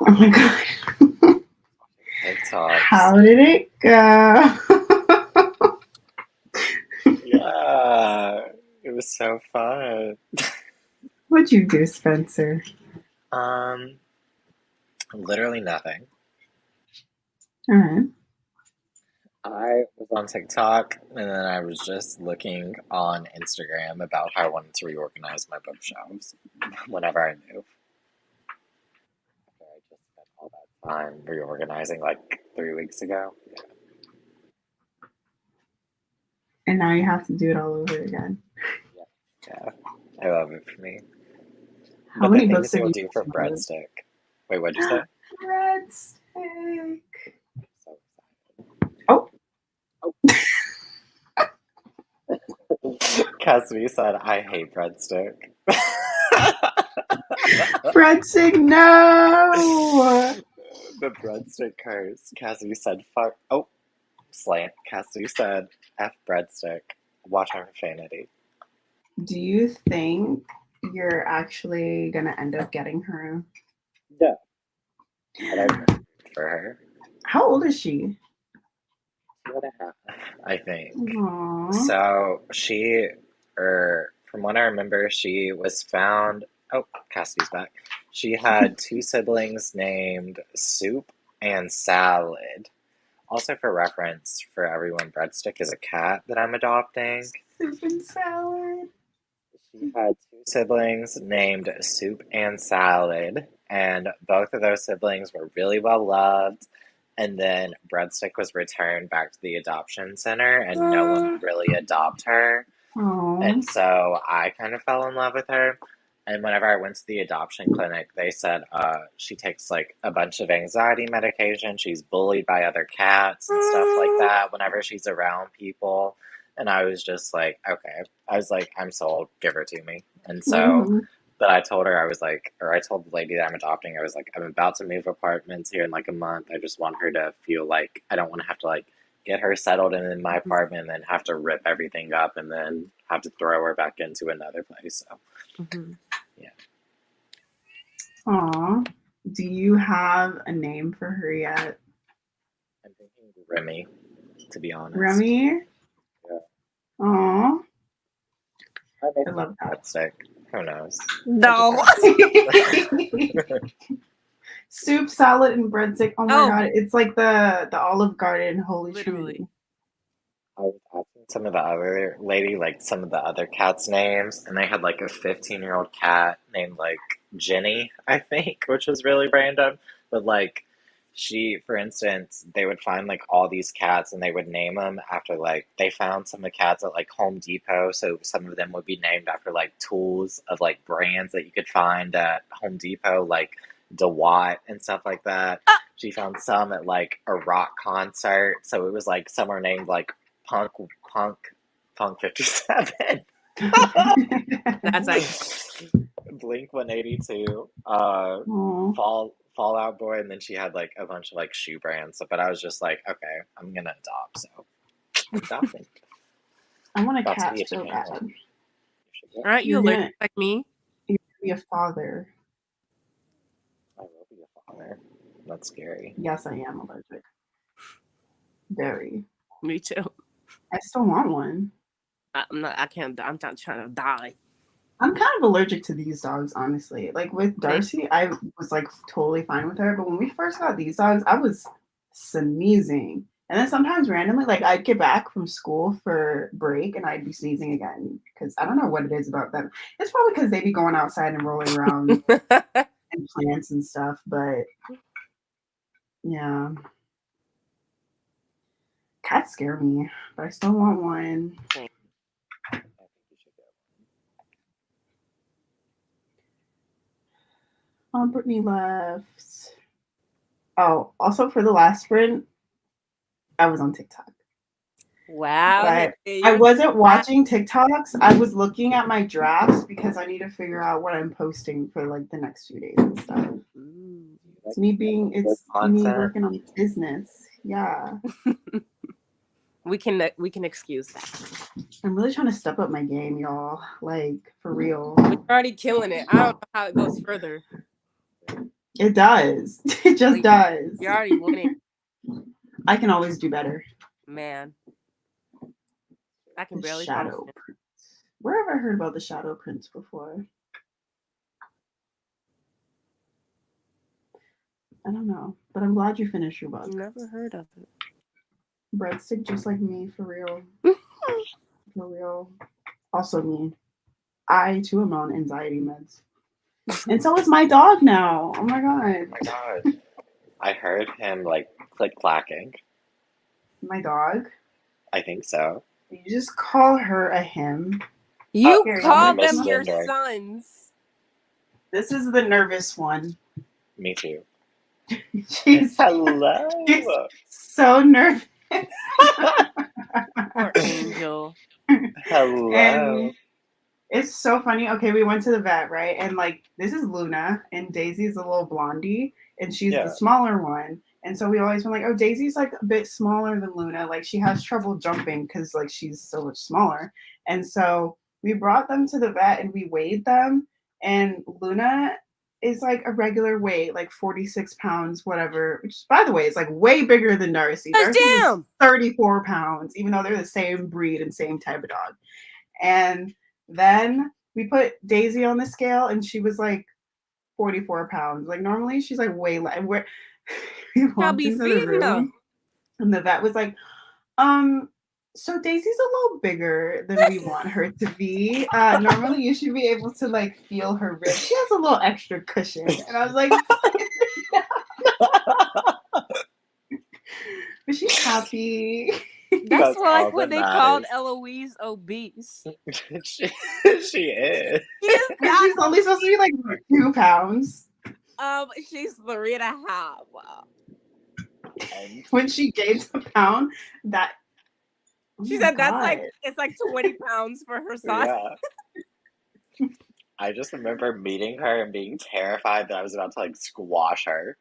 Oh my god. TikToks. How did it go? Yeah, it was so fun. What'd you do, Spencer? Literally nothing. All right. I was on TikTok and then I was just looking on Instagram about how I wanted to reorganize my bookshelves whenever I move. After I just spent all that time reorganizing like 3 weeks ago. And now you have to do it all over again. Yeah, I love it for me. How But many the books things have you'll you do for read? breadstick. Wait, what'd you say? Breadstick. So Oh. Cassidy said, I hate breadstick. Breadstick, no! The breadstick curse. Cassidy said, fuck. Oh, slant. Cassidy said, F breadstick. Watch out for profanity. Do you think you're actually gonna end up getting her? Yeah. But I voted for her. How old is she? 2.5, I think. Aww. So from what I remember, she was found. Oh, Cassidy's back. She had 2 siblings named Soup and Salad. Also, for reference, for everyone, Breadstick is a cat that I'm adopting. Soup and salad. She had 2 siblings named Soup and Salad, and both of those siblings were really well loved. And then Breadstick was returned back to the adoption center, and no one would really adopt her. Aww. And so I kind of fell in love with her. And whenever I went to the adoption clinic, they said she takes like a bunch of anxiety medication. She's bullied by other cats and stuff like that whenever she's around people. And I was just like, okay. I was like, I'm sold. Give her to me. And so, but I told her, I told the lady that I'm adopting, I was like, I'm about to move apartments here in like a month. I just want her to feel like I don't want to have to like get her settled in my apartment and then have to rip everything up and then have to throw her back into another place. So, yeah. Aw. Do you have a name for her yet? I'm thinking Remy, to be honest. Remy? Yeah. Aw. I love that. Breadstick. Who knows? No. Soup, salad, and breadstick. Oh my Oh. god, it's like the Olive Garden Holy Literally. Trinity. I was asking some of the other lady, like some of the other cats' names, and they had like a 15-year-old cat named like Jenny, I think, which was really random. But like for instance, they would find like all these cats and they would name them after like they found some of the cats at like Home Depot, so some of them would be named after like tools of like brands that you could find at Home Depot, like DeWatt and stuff like that. She found some at like a rock concert, so it was like some were named like Punk 57. That's like Blink 182. Aw. Fallout Boy, and then she had like a bunch of like shoe brands. But I was just like, okay, I'm gonna adopt. So adopting. I want a About to cat be a so parent. bad. aren't you You're allergic gonna- like me? You're gonna be a father. I will be a father. That's scary. Yes, I am allergic. Very. Me too. I still want one. I'm not trying to die. I'm kind of allergic to these dogs, honestly. Like with Darcy, I was like totally fine with her, but when we first got these dogs, I was sneezing. And then sometimes randomly, like I'd get back from school for break and I'd be sneezing again because I don't know what it is about them. It's probably because they be going outside and rolling around and plants and stuff, but yeah. Cats scare me, but I still want one. I think you should go. Oh, Brittany left. Oh, also for the last sprint, I was on TikTok. Wow. But Hey, I you're- wasn't watching TikToks. I was looking at my drafts because I need to figure out what I'm posting for like the next few days and stuff. Ooh. It's me me Content. working on business. Yeah. We can excuse that. I'm really trying to step up my game, y'all. Like for real. We're already killing it. I don't know how it goes further. It does. It just Like, does. You're already winning, I can always do better. man. I can The barely Shadow function. Prince. Where have I heard about the Shadow Prince before? I don't know, but I'm glad you finished your book. Never heard of it. Breadstick, just like me, for real. For real. Also me. I too am on anxiety meds. And so is my dog now. Oh my god. Oh my god. I heard him like click clacking. My dog. I think so. You just call her a him. You Here, call Miss them your Lindbergh. sons. This is the nervous one. Me too. She's Hello. so nervous. Poor angel. Hello. And it's so funny. Okay, we went to the vet, right? And like, this is Luna, and Daisy's a little blondie, and she's Yeah. the smaller one. And so we always been like, oh, Daisy's like a bit smaller than Luna. Like, she has trouble jumping because like she's so much smaller. And so we brought them to the vet and we weighed them, and Luna is like a regular weight, like 46 pounds, whatever. Which, by the way, is like way bigger than Darcy. Darcy is Damn. 34 pounds, even though they're the same breed and same type of dog. And then we put Daisy on the scale, and she was like 44 pounds. Like normally she's like way less. Where we I'll walked be into the feeding her. room, and the vet was like, so Daisy's a little bigger than we want her to be. Normally you should be able to like feel her ribs. She has a little extra cushion. And I was like, but she's happy. That's That's like all what that they called matters. Eloise obese. she is. She is She's not. only supposed to be like 2 pounds. She's 3.5. And When she gains a pound, that She oh my said that's like God. it's like 20 pounds for her size. yeah. I just remember meeting her and being terrified that I was about to like squash her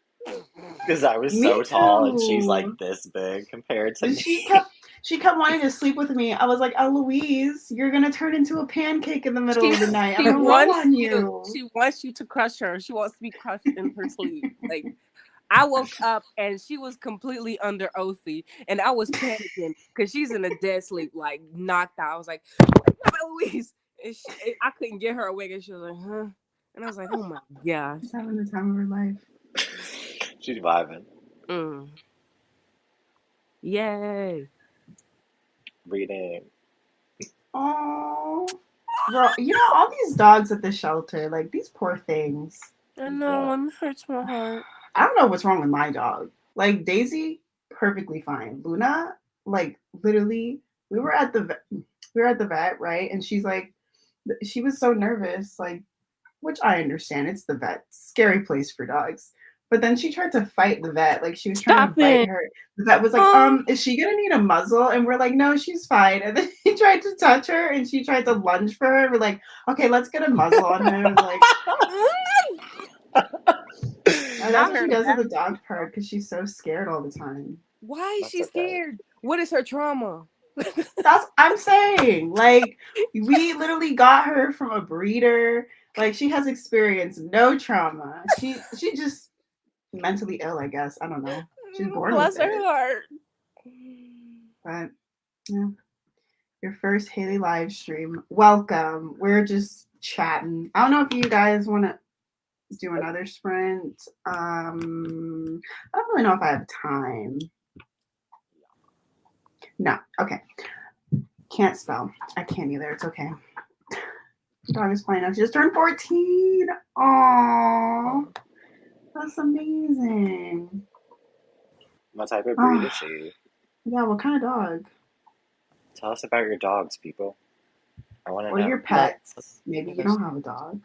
because I was Me so tall and she's too. like this big compared to And me. she kept wanting to sleep with me. I was like, Eloise, you're gonna turn into a pancake in the middle of the night. I'm She gonna roll wants on you. you. She wants you to crush her. She wants to be crushed in her sleep. Like I woke up and she was completely under Othie, and I was panicking because she's in a dead sleep, like knocked out. I was like, "Wake up, Eloise!" And I couldn't get her awake, and she was like, "Huh?" And I was like, "Oh my gosh." She's having the time of her life. She's vibing. Yay. Reading. Oh, bro, you know all these dogs at the shelter, like these poor things. I know, it hurts my heart. I don't know what's wrong with my dog. Like Daisy, perfectly fine. Luna, like literally, we were at the vet, right? And she's like, she was so nervous, like, which I understand. It's the vet, scary place for dogs. But then she tried to fight the vet, like she was trying Stop to bite it. her. The vet was like, is she gonna need a muzzle? And we're like, no, she's fine. And then he tried to touch her, and she tried to lunge for her. We're like, okay, let's get a muzzle on him. Like, and that's what she does at the dog park because she's so scared all the time. Why is That's she okay. scared? What is her trauma? That's I'm saying. Like, we literally got her from a breeder. Like, she has experienced no trauma. She just mentally ill, I guess. I don't know. She's born Bless with her it. heart. But yeah, your first Haley live stream. Welcome. We're just chatting. I don't know if you guys want to do another sprint. I don't really know if I have time. No. Okay. Can't spell. I can't either. It's okay. Dog is fine now. She just turned 14. Aww. That's amazing. What type of breed is she? Yeah, what kind of dog? Tell us about your dogs, people. I want to Or know. your pets. Maybe you don't have a dog.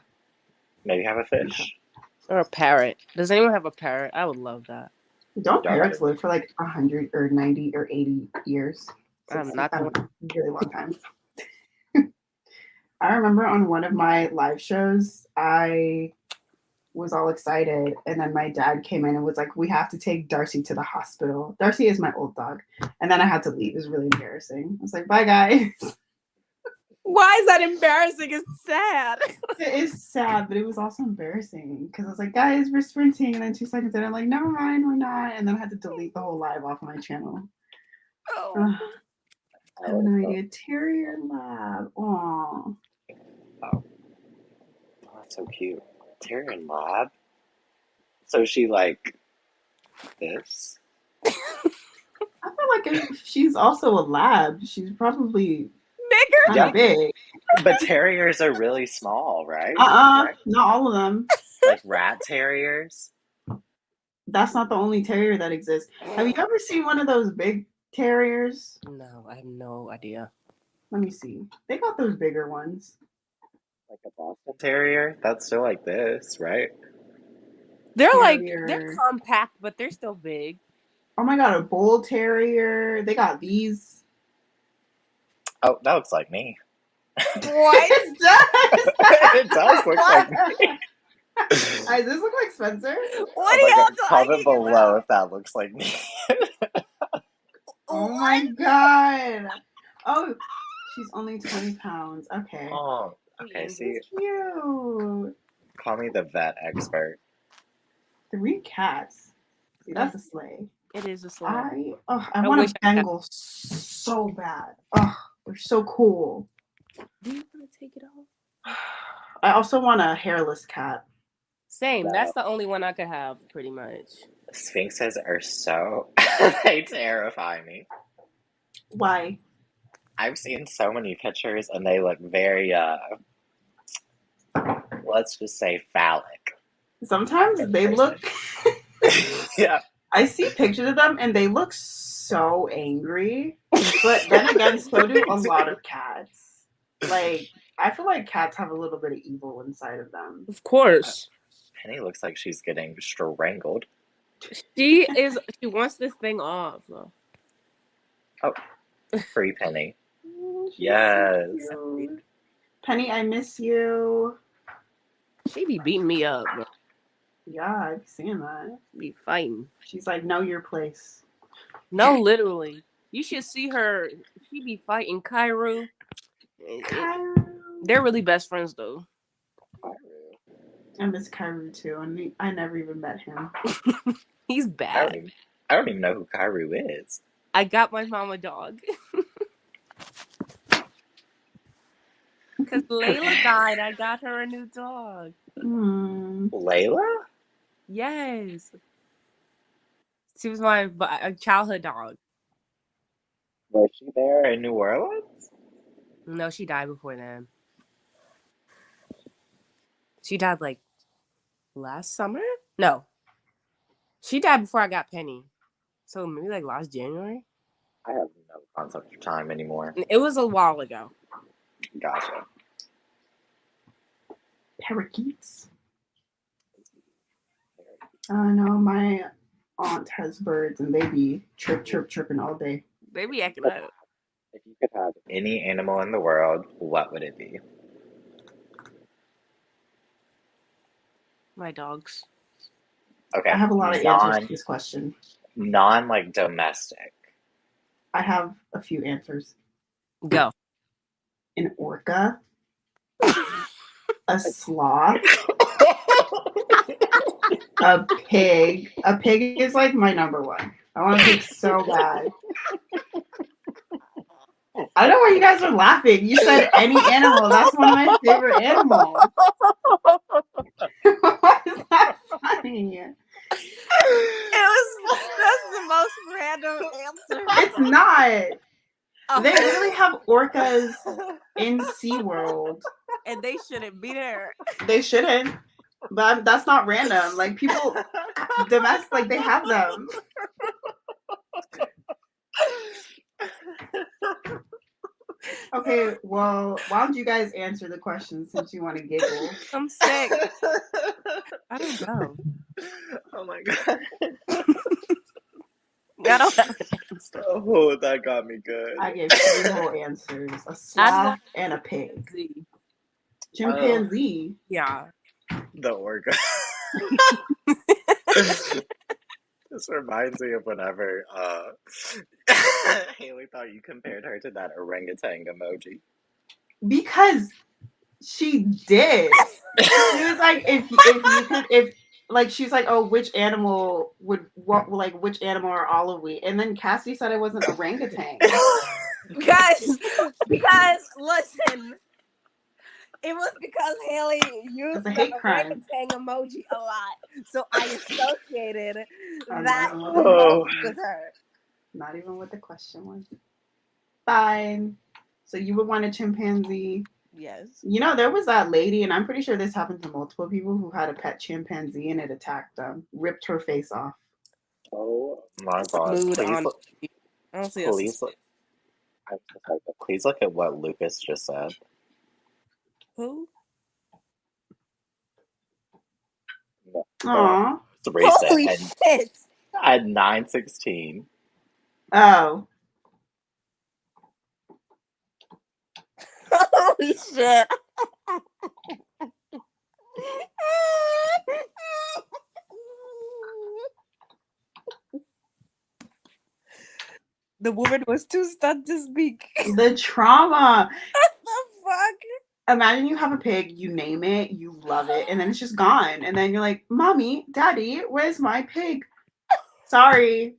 Maybe have a fish. Or a parrot. Does anyone have a parrot? I would love that. Don't parrots live for like 100 or 90 or 80 years? I'm not I going. don't know, really long time. I remember on one of my live shows, I was all excited, and then my dad came in and was like, we have to take Darcy to the hospital. Darcy is my old dog. And then I had to leave. It was really embarrassing. I was like, bye guys. Why is that embarrassing? It's sad. It is sad, but it was also embarrassing because I was like, guys, we're sprinting. And then 2 seconds in, I'm like, never mind, we're not. And then I had to delete the whole live off my channel. Oh. Ugh, I have no idea. Terrier lab. Aw. Oh, that's so cute. Tyrion Lab. So she like this? I feel like if she's also a lab, she's probably Bigger. kind of big. But terriers are really small, right? Not all of them. Like rat terriers. That's not the only terrier that exists. Have you ever seen one of those big terriers? No, I have no idea. Let me see. They got those bigger ones. Like a Boston Terrier. That's still like this, right? They're Terrier. they're compact, but they're still big. Oh my god, a bull terrier. They got these. Oh, that looks like me. What? It does. It does look like me. Does this look like Spencer? What Oh are my y'all God, comment talking below about? if that looks like me. Oh my god. Oh, she's only 20 pounds. Okay. Oh, okay. See, That's cute. call me the vet expert. 3 cats. See, that's a sleigh. It is a slide. I wish want a I had- Bengal so bad. Oh, they're so cool. Do you want to take it off? I also want a hairless cat. Same. No. That's the only one I could have, pretty much. Sphinxes are so they terrify me. Why? I've seen so many pictures and they look very let's just say phallic. Sometimes they look. Yeah. I see pictures of them and they look so angry. But then again, so do a lot of cats. Like, I feel like cats have a little bit of evil inside of them. Of course. Penny looks like she's getting strangled. She wants this thing off. Free Penny. She's Yes. so cute. Penny, I miss you. She be beating me up. Bro. Yeah, I've seen that. Be fighting. She's like, know your place. No, literally. You should see her. She be fighting Kairu. Kairu. They're really best friends, though. I miss Kairu too, and I never even met him. He's I bad. don't even know who Kairu is. I got my mom a dog. Because Layla died, I got her a new dog. Layla? Yes. She was my childhood dog. Was she there in New Orleans? No, she died before then. She died like last summer? No. She died before I got Penny. So maybe like last January? I have no concept of time anymore. It was a while ago. Gotcha. Parakeets. No, my aunt has birds, and they be chirping all day. They be acting up. If you could have any animal in the world, what would it be? My dogs. Okay. I have a lot of answers to this question. Non like domestic. I have a few answers. Go. An orca, a sloth, a pig. A pig is like my number one. I want a pig so bad. I don't know why you guys are laughing. You said any animal. That's one of my favorite animals. Why is that funny? That's the most random answer. It's not. They literally have orcas in SeaWorld. And they shouldn't be there. They shouldn't. But that's not random. Like, people, domestic, like, they have them. Okay, well, why don't you guys answer the question since you want to giggle? I'm sick. I don't know. Oh my god. I don't have an answer. Oh, that got me good. I gave 3 whole answers. A sloth and a pig. Chimpanzee. Yeah. The orca. This reminds me of whenever Haley thought you compared her to that orangutan emoji. Because she did. She was like, if you could, if like she's like, oh, which animal would what like which animal are all of we? And then Cassie said it was an orangutan. Because listen, it was because Haley used It's a the hate crime. orangutan emoji a lot, so I associated I'm that not, Oh. emoji with her. not even what the question was. Fine. So you would want a chimpanzee. Yes. You know, there was that lady, and I'm pretty sure this happened to multiple people who had a pet chimpanzee and it attacked them, ripped her face off. Oh my god! Mood Please, on. I don't see us. please, please look at what Lucas just said. Who? Aw. Reset Holy shit! at 9:16. Oh. Holy shit! The woman was too stunned to speak. The trauma. The fuck? Imagine you have a pig, you name it, you love it, and then it's just gone. And then you're like, Mommy, Daddy, where's my pig? Sorry,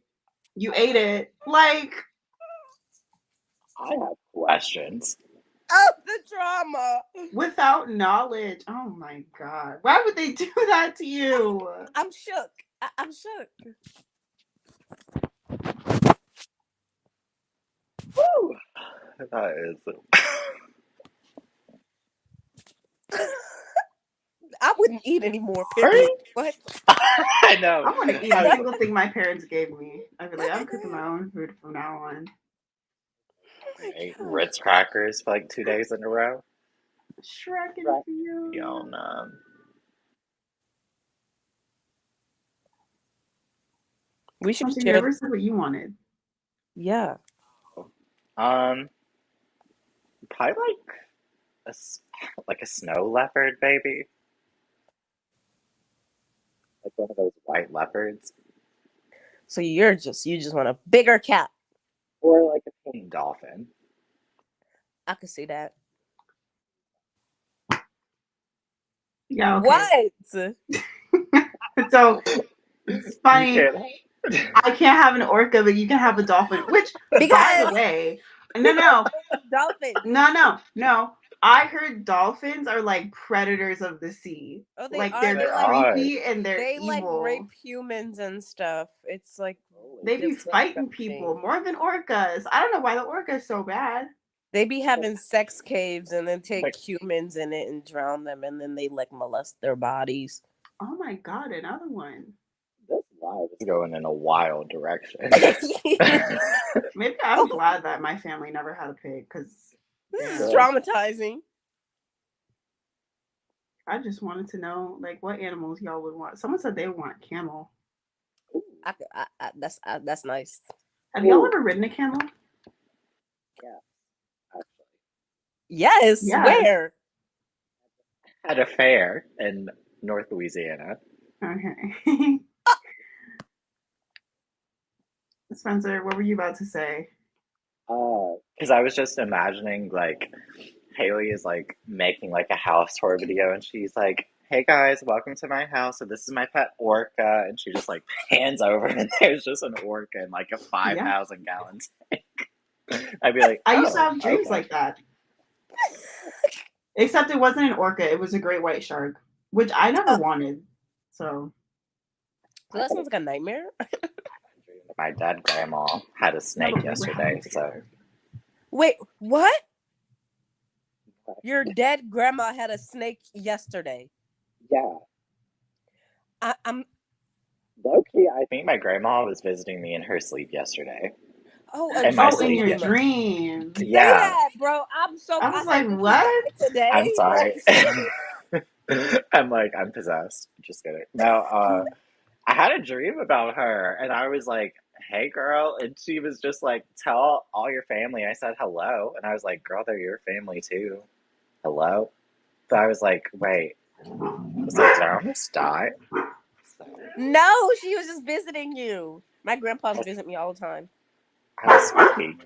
you ate it. Like, I have questions. Oh, the drama. without knowledge. Oh my God. Why would they do that to you? I'm shook. I'm shook. Woo! That is. I wouldn't eat anymore. Period. What? I know. I want to eat a single thing my parents gave me. I'd be like, I'm cooking my own food from now on. Ate Ritz crackers for like 2 days in a row. Shrek and Fiona. Fiona. We should Something you share. never said what you wanted. Yeah. Probably like a snow leopard, baby. Like one of those white leopards, So you just want a bigger cat. or like a pink dolphin. I could see that. Yeah, okay. What? So it's funny. You I can't have an orca, but you can have a dolphin. Which, by Because the way, no. dolphins. I heard dolphins are like predators of the sea. Oh, they Like are. they're They like creepy and they're they evil. like rape humans and stuff. It's like They be fighting disgusting. people more than orcas. I don't know why the orca is so bad. They be having sex caves and then take Like- humans in it and drown them, and then they like molest their bodies. Oh my God, another one. This life is going in a wild direction. Maybe I'm glad that my family never had a pig because This is traumatizing. I just wanted to know like what animals y'all would want. Someone said they would want camel. That's nice. Have y'all ever ridden a camel? Yes. Yes. Where? At a fair in North Louisiana. Okay. Spencer, what were you about to say? Because I was just imagining like Haley is like making like a house tour video, and she's like, "Hey guys, welcome to my house. So this is my pet orca," and she just like pans over, and there's just an orca in like a 5,000 gallon tank. I'd be like, I used to have dreams okay. like that. Except it wasn't an orca, it was a great white shark, which I never wanted. So that sounds like a nightmare. My dead grandma had a snake No, but we were yesterday, having so together. Wait, what? Your dead grandma had a snake yesterday. yeah. I'm. Low-key, I think my grandma was visiting me in her sleep yesterday. Oh, In my oh, in sleep, your yeah. dream. Say Yeah, that, bro. I'm so. I was said, like, "Did you what? die today?" I'm sorry. Like, I'm like, I'm possessed. Just kidding. No, I had a dream about her, and I was like, "Hey, girl," and she was just like, "Tell all your family." I said hello, and I was like, "Girl, they're your family too." Hello. So I was like, "Wait, did I almost die?" no, she was just visiting you. My grandpas visit me all the time. I was spooky.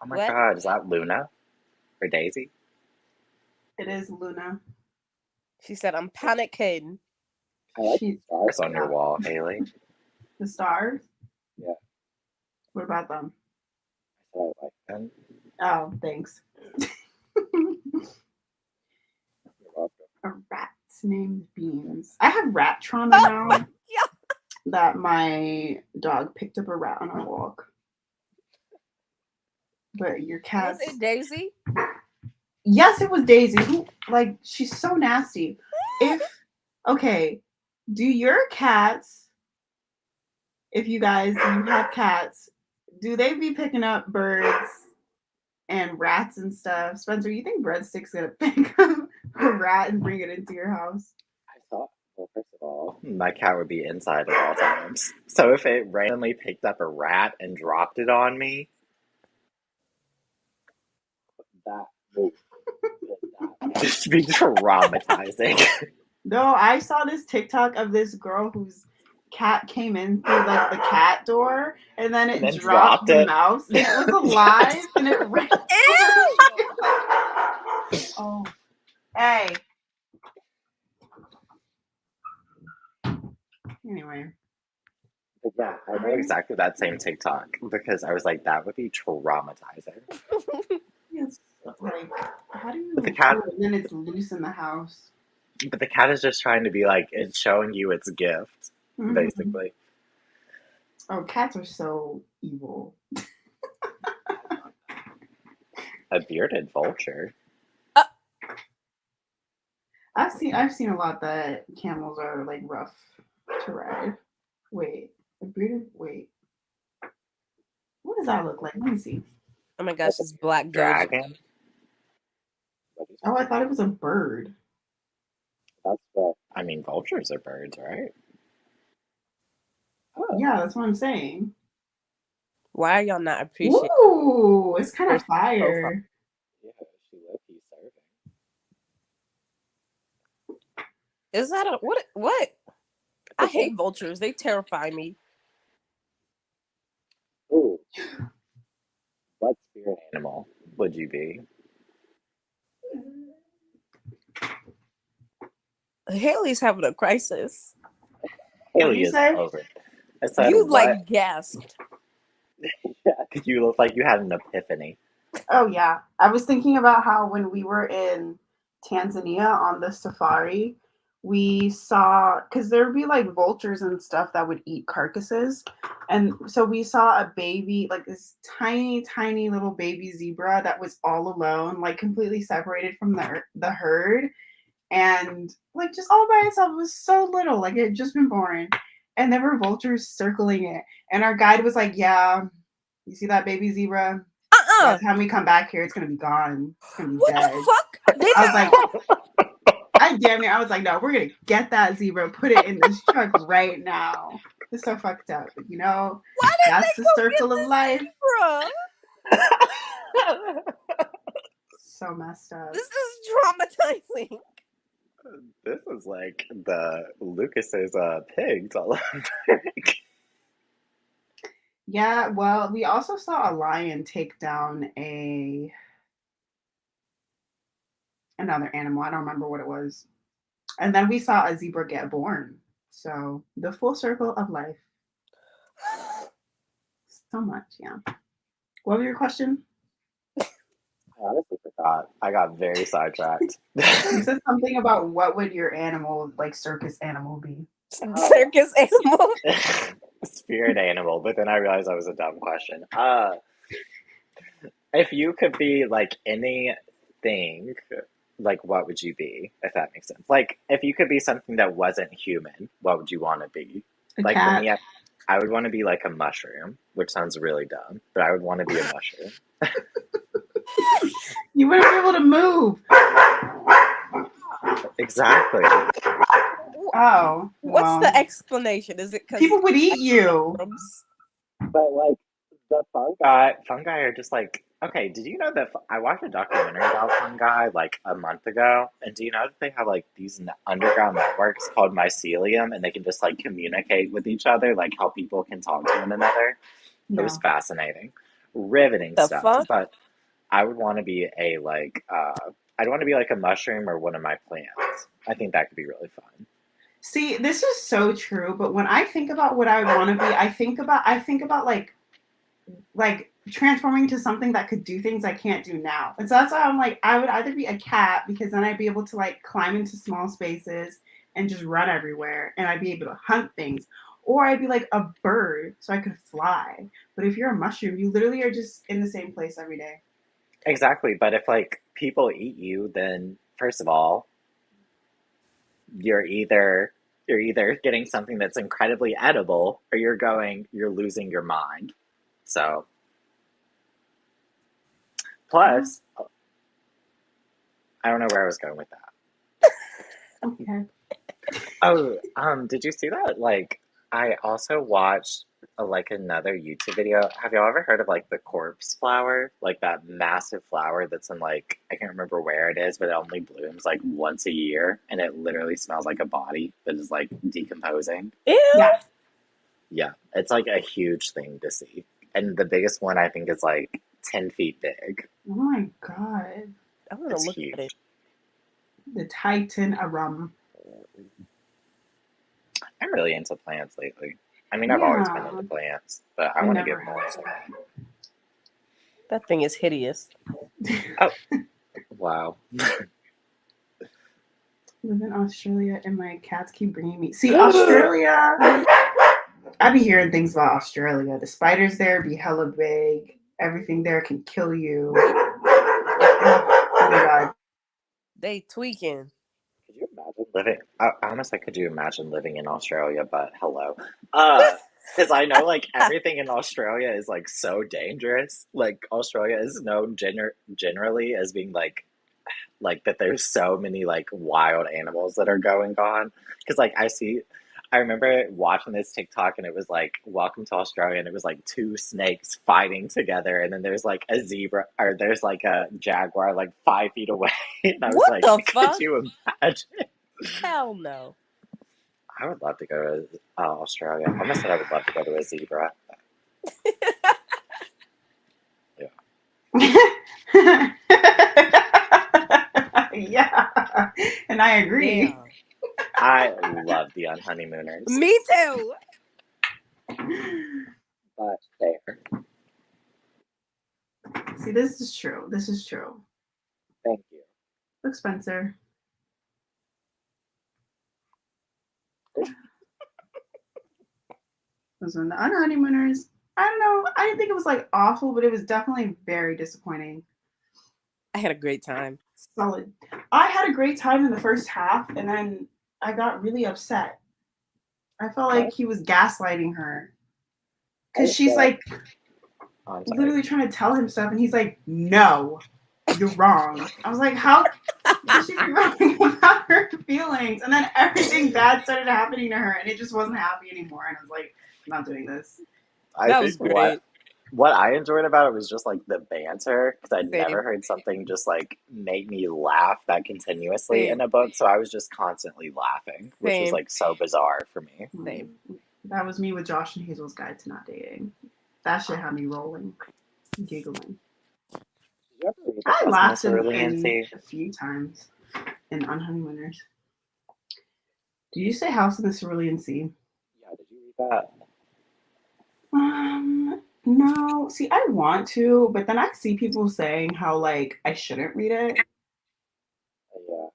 Oh my What? god, is that Luna or Daisy? It is Luna. She said, "I'm panicking." I like She- the stars on your wall, Haley. The stars? Yeah. What about them? I said I like them. Oh, thanks. You're welcome. A rat named Beans. I have rat trauma Oh now my God. that my dog picked up a rat on a walk. But your Was cats. it Daisy? Yes, it was Daisy. Who, like, she's so nasty. Okay, do your cats, if you have cats, do they be picking up birds and rats and stuff? Spencer, you think Breadstick's gonna pick up a rat and bring it into your house? I thought, well, first of all, my cat would be inside at all times. So if it randomly picked up a rat and dropped it on me, that would just be traumatizing. No, I saw this TikTok of this girl whose cat came in through like the cat door and then it And then dropped dropped the it. mouse and it was alive and it ran. Ew! Oh, hey. Anyway, But yeah, I know exactly that same TikTok because I was like, that would be traumatizing. it's like, how do you? But the cat- and then it's loose in the house. But the cat is just trying to be like, it's showing you its gift, Mhm. basically. Oh, cats are so evil. A bearded vulture. I've seen a lot that camels are like rough to ride. Wait, wait. What does that look like? Let me see. Oh my gosh, it's Black Doja. Dragon? Oh, I thought it was a bird. That's what I mean, vultures are birds, right? Oh. Yeah, that's what I'm saying. Why are y'all not appreciating? Ooh, it's kind of First profile. fire. Yeah, she low-key serving. Is that a what? I hate vultures. They terrify me. Ooh. What spirit animal would you be? Haley's having a crisis. Haley you is say? over it. I said, You what? like gasped. Yeah, you look like you had an epiphany. Oh yeah, I was thinking about how when we were in Tanzania on the safari, we saw because there would be like vultures and stuff that would eat carcasses, and so we saw a baby, like this tiny little baby zebra that was all alone, like completely separated from the herd, and like just all by itself. It was so little, like it had just been born, and there were vultures circling it, and our guide was like, "Yeah, you see that baby zebra? By the time we come back here, it's gonna be gone. It's gonna be What dead." the fuck? I was like, I was like, no, we're gonna get that zebra, put it in this truck right now. It's so fucked up, but you know, Why did that's they the go circle get of the life. zebra? So messed up. This is traumatizing. This is like the Lucas's pigs all over. Yeah, well, we also saw a lion take down another animal. I don't remember what it was. And then we saw a zebra get born. So the full circle of life. So much, yeah. What was your question? I honestly forgot. I got very sidetracked. You said something about what would your animal, like circus animal, be? Circus animal. Spirit animal, but then I realized that was a dumb question. If you could be like anything, like what would you be? If that makes sense. Like if you could be something that wasn't human, what would you want to be? A Like cat. for me, I would want to be like a mushroom, which sounds really dumb, but I would want to be a mushroom. You wouldn't be able to move. Exactly. Oh, What's well, the explanation? Is it because people would eat you? But like the fungi are just like, okay, did you know that I watched a documentary about fungi like a month ago, and do you know that they have like these underground networks called mycelium, and they can just like communicate with each other, like how people can talk to one another? It No. was fascinating, riveting The stuff. fuck? But I would want to be a I'd want to be like a mushroom or one of my plants. I think that could be really fun. See, this is so true, but when I think about what I want to be, I think about like transforming to something that could do things I can't do now. And so that's why I'm like, I would either be a cat because then I'd be able to like climb into small spaces and just run everywhere and I'd be able to hunt things. Or I'd be like a bird so I could fly. But if you're a mushroom, you literally are just in the same place every day. Exactly, but if like people eat you, then first of all, you're either getting something that's incredibly edible or you're losing your mind. So, Yeah. plus, I don't know where I was going with that. Okay. Oh, did you see that? Like, I also watched like another YouTube video. Have y'all ever heard of like the corpse flower? Like that massive flower that's in like I can't remember where it is, but it only blooms like once a year, and it literally smells like a body that is like decomposing. Ew. Yeah. Yeah, it's like a huge thing to see, and the biggest one I think is like 10 feet big. Oh my god. I want to It's look at it. huge. The Titan Arum. I'm really into plants lately. I mean, I've always been Yeah. into plants, but I I want to never get more. have. That thing is hideous. Wow. Live in Australia and my cats keep bringing me. See, Australia. I be hearing things about Australia. The spiders there be hella big. Everything there can kill you. Oh my god. They tweaking. Could you imagine living? Honestly, could you imagine living in Australia? But hello, because I know like everything in Australia is like so dangerous. Like Australia is known generally as being like that. There's so many like wild animals that are going on. Because like I remember watching this TikTok and it was like Welcome to Australia and it was like two snakes fighting together and then there's like a zebra or there's like a jaguar like 5 feet away and I was What like, the could fuck? you imagine? Hell no. I would love to go to Australia. I almost said I would love to go to a zebra. Yeah. And I agree. Damn. I love the Unhoneymooners. Me too. But there. See, this is true. This is true. Thank you. Look, Spencer. Listen, the Unhoneymooners, I don't know. I didn't think it was like awful, but it was definitely very disappointing. I had a great time. Solid. I had a great time in the first half, and then I got really upset. I felt like he was gaslighting her. Because she's like I'm sorry. literally trying to tell him stuff, and he's like, no, you're wrong. I was like, how could she be wrong about her feelings? And then everything bad started happening to her, and it just wasn't happy anymore. And I was like, I'm not doing this. That was great. What I enjoyed about it was just like the banter because I'd Same. never heard something just like make me laugh that continuously Same. in a book. So I was just constantly laughing, which was Same. like so bizarre for me. Same. That was me with Josh and Hazel's Guide to Not Dating. That shit had me rolling, giggling. Did you ever read I The laughed Cerulean Sea? a few times in Unhoneymooners. Did you say House in the Cerulean Sea? Yeah, did you read that? No. See, I want to, but then I see people saying how like I shouldn't read it. Yeah.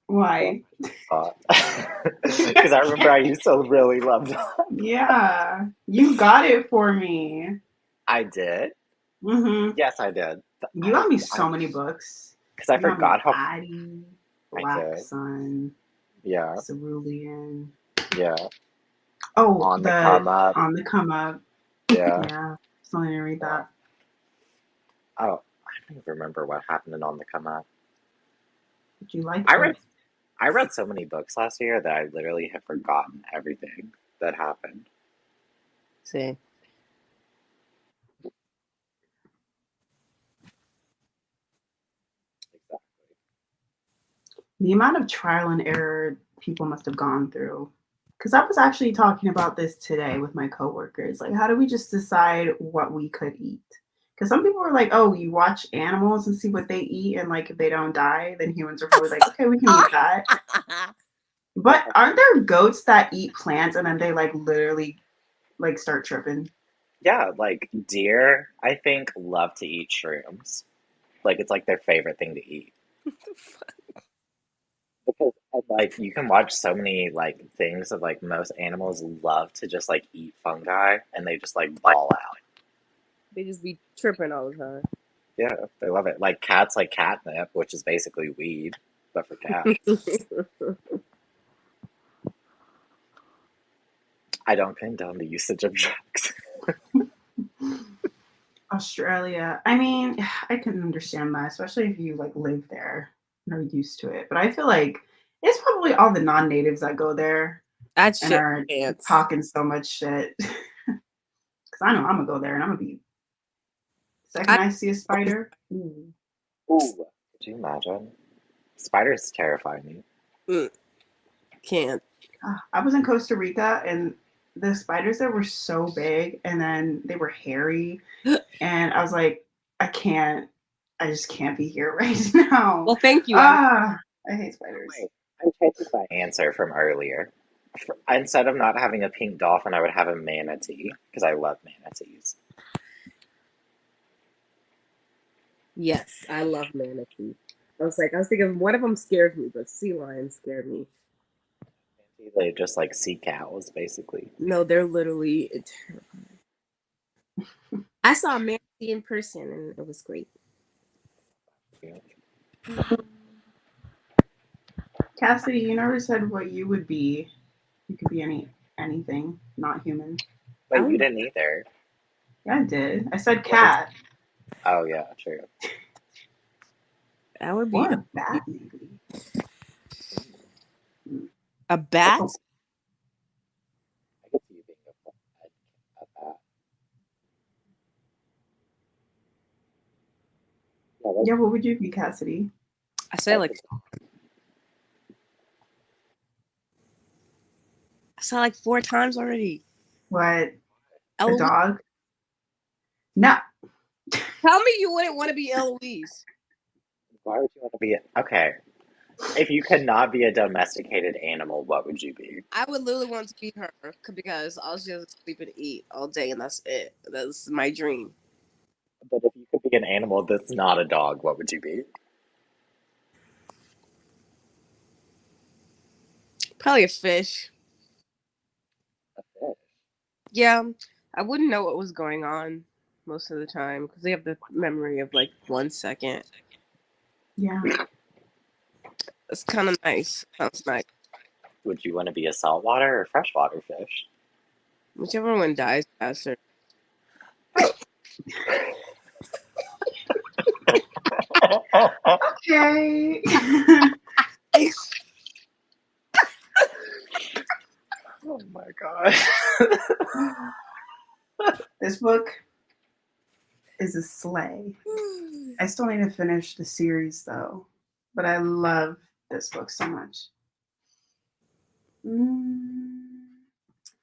Why? Because I remember I used to really love that. Yeah, you got it for me. I did. Mm-hmm. Yes, I did. You got me so many books. Because I You got me forgot how. Addie, Black did. Sun, Yeah, Cerulean. yeah. Oh, On the Come Up. On the Come Up. Yeah. Yeah, still need to read that. Oh, I don't even remember what happened in On the Come Up. Did you like I it? read so many books last year that I literally have forgotten everything that happened. See. Exactly. The amount of trial and error people must have gone through. Because I was actually talking about this today with my coworkers. Like, how do we just decide what we could eat? Because some people are like, oh, you watch animals and see what they eat, and like if they don't die, then humans are probably like, okay, we can eat that. But aren't there goats that eat plants and then they like literally like start tripping? Yeah, like deer, I think, love to eat shrooms. Like it's like their favorite thing to eat. Because like you can watch so many like things of like most animals love to just like eat fungi and they just like ball out. They just be tripping all the time. Yeah, they love it. Like cats like catnip, which is basically weed, but for cats. I don't condone the usage of drugs. Australia. I mean, I can understand that, especially if you like live there and are used to it. But I feel like it's probably all the non-natives that go there That and shit are pants. talking so much shit. Because I know I'm gonna go there and I'm gonna be second I see a spider. Ooh. Ooh, could you imagine? Spiders terrify me. Can't. I was in Costa Rica and the spiders there were so big and then they were hairy. And I was like, I just can't be here right now. Well, thank you. I hate spiders. Wait, I'm changing my answer from earlier. Instead of not having a pink dolphin, I would have a manatee because I love manatees. Yes, I love manatee. I was thinking one of them scares me, but sea lions scare me. They just like sea cows, basically. No, they're literally terrifying. I saw a manatee in person and it was great. Cassidy, you never said what you would be. You could be anything, not human. But you didn't either. Yeah, I did. I said cat. Oh yeah, true. That would be Or a bat, maybe. a bat. I could see you being a bat. Yeah, what would you be, Cassidy? I said like I said 4 times already. What? A Eloise. dog? No. Tell me you wouldn't want to be Eloise. Why would you want to be okay? If you could not be a domesticated animal, what would you be? I would literally want to be her because I'll just sleep and eat all day and that's it. That's my dream. But if you could be an animal that's not a dog, what would you be? Probably a fish. A fish. Yeah, I wouldn't know what was going on most of the time because they have the memory of like 1 second. Yeah. It's kind of nice. Sounds nice. Would you want to be a saltwater or freshwater fish? Whichever one dies faster. Okay. Oh my god. This book is a slay. I still need to finish the series though, but I love this book so much.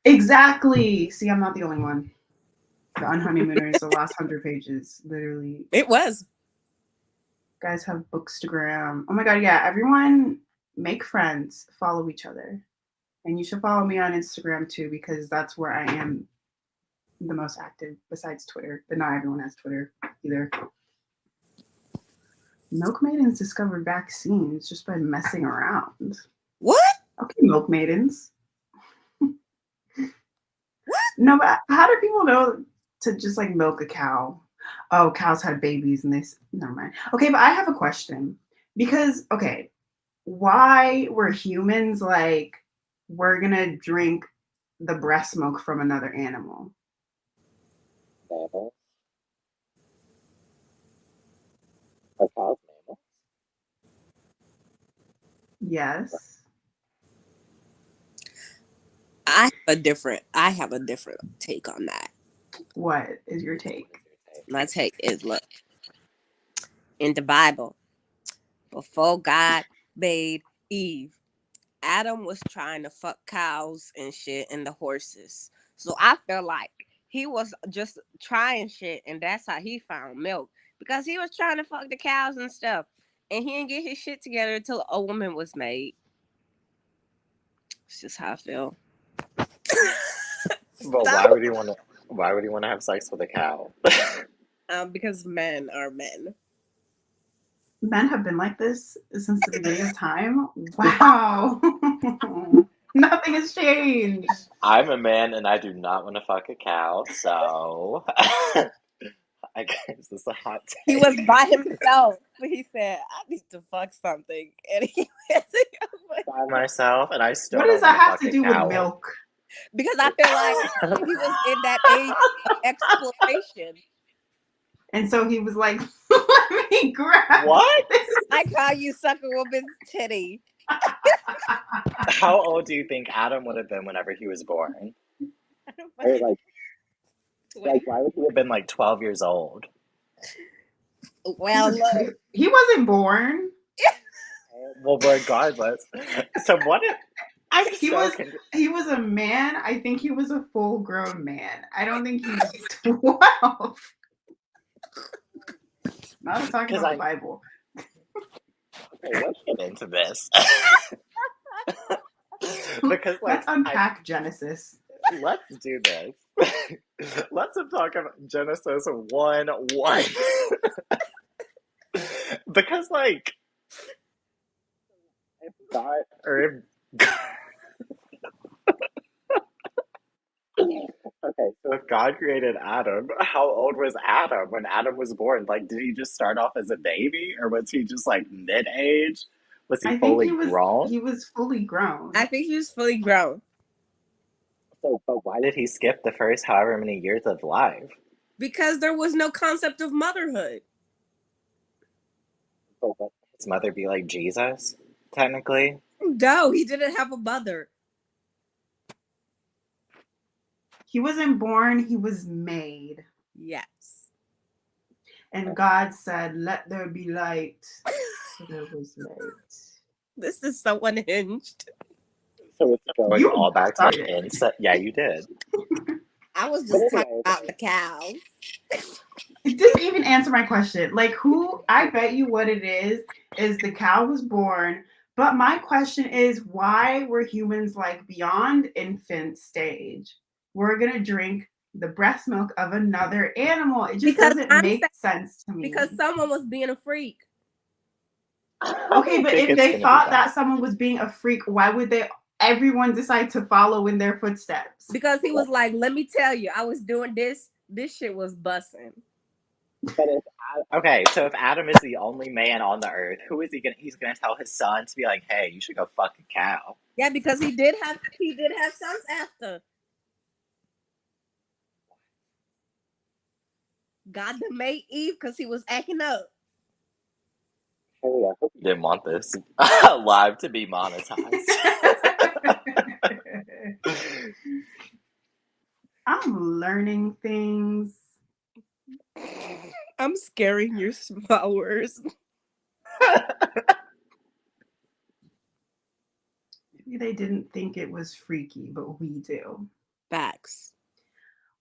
Exactly. See, I'm not the only one. The Unhoneymooners, the last 100 pages, literally. It was. Guys have Bookstagram. Oh my god, yeah. Everyone make friends, follow each other. And you should follow me on Instagram too, because that's where I am the most active besides Twitter. But not everyone has Twitter either. Milk Maidens discovered vaccines just by messing around. What? Okay, Milk Maidens. No, but how do people know to just like milk a cow? Oh, cows had babies and never mind. Okay, but I have a question. Because, okay, why were humans like, we're gonna drink the breast milk from another animal? Mammals? Are cows mammals? Yes. I have a different take on that. What is your take? My take is, look, in the Bible, before God made Eve, Adam was trying to fuck cows and shit and the horses. So I feel like he was just trying shit, and that's how he found milk because he was trying to fuck the cows and stuff, and he didn't get his shit together until a woman was made. It's just how I feel. But why would you want to? Why would you want to have sex with a cow? Because men are men. Men have been like this since the beginning of time. Wow. Nothing has changed. I'm a man and I do not want to fuck a cow, so I guess this is a hot take. He was by himself. He said, "I need to fuck something," and he went to go By myself, and I still What don't does that wanna have fuck to a do cow. with milk? because I feel like he was in that age of exploration. And so he was like, let me grab What? this. Like how you suck a woman's titty. How old do you think Adam would have been whenever he was born? Or like why would he have been like 12 years old? Well, look, He wasn't born. Well, regardless. So what if I'm He so was- confused. He was a man. I think he was a full-grown man. I don't think he was 12. Not talking 'Cause about I- the Bible. Okay, let's get into this. Because like Let's unpack Genesis. let's do this. Let's talk about Genesis 1:1. Because like if God or if okay, so if God created Adam, how old was Adam when Adam was born? Like, did he just start off as a baby, or was he just like mid-age? Was he I think fully he was grown? he was fully grown. I think he was fully grown So, but why did he skip the first however many years of life? because there was no concept of motherhood. So, would his mother be like Jesus, technically? No, he didn't have a mother. He wasn't born, he was made. Yes. And God said, let there be light. So there was light. This is so unhinged. So it's going You all back to started. incest. Yeah, you did. I was But just anyway, talking about the cows. It didn't even answer my question. Like, who, I bet you what it is the cow was born. But my question is, why were humans like beyond infant stage? We're going to drink the breast milk of another animal. It just Because doesn't I'm make saying- sense to me. Because someone was being a freak. Okay, but if they thought that someone was being a freak, why would everyone decide to follow in their footsteps? Because he was like, let me tell you, I was doing this shit was busting. But if okay, so if Adam is the only man on the earth, who is he gonna? He's gonna tell his son to be like, "Hey, you should go fuck a cow." Yeah, because he did have sons after. God done made Eve because he was acting up. Hey, I hope you didn't want this live to be monetized. I'm learning things. I'm scaring your followers. Maybe they didn't think it was freaky, but we do. Facts.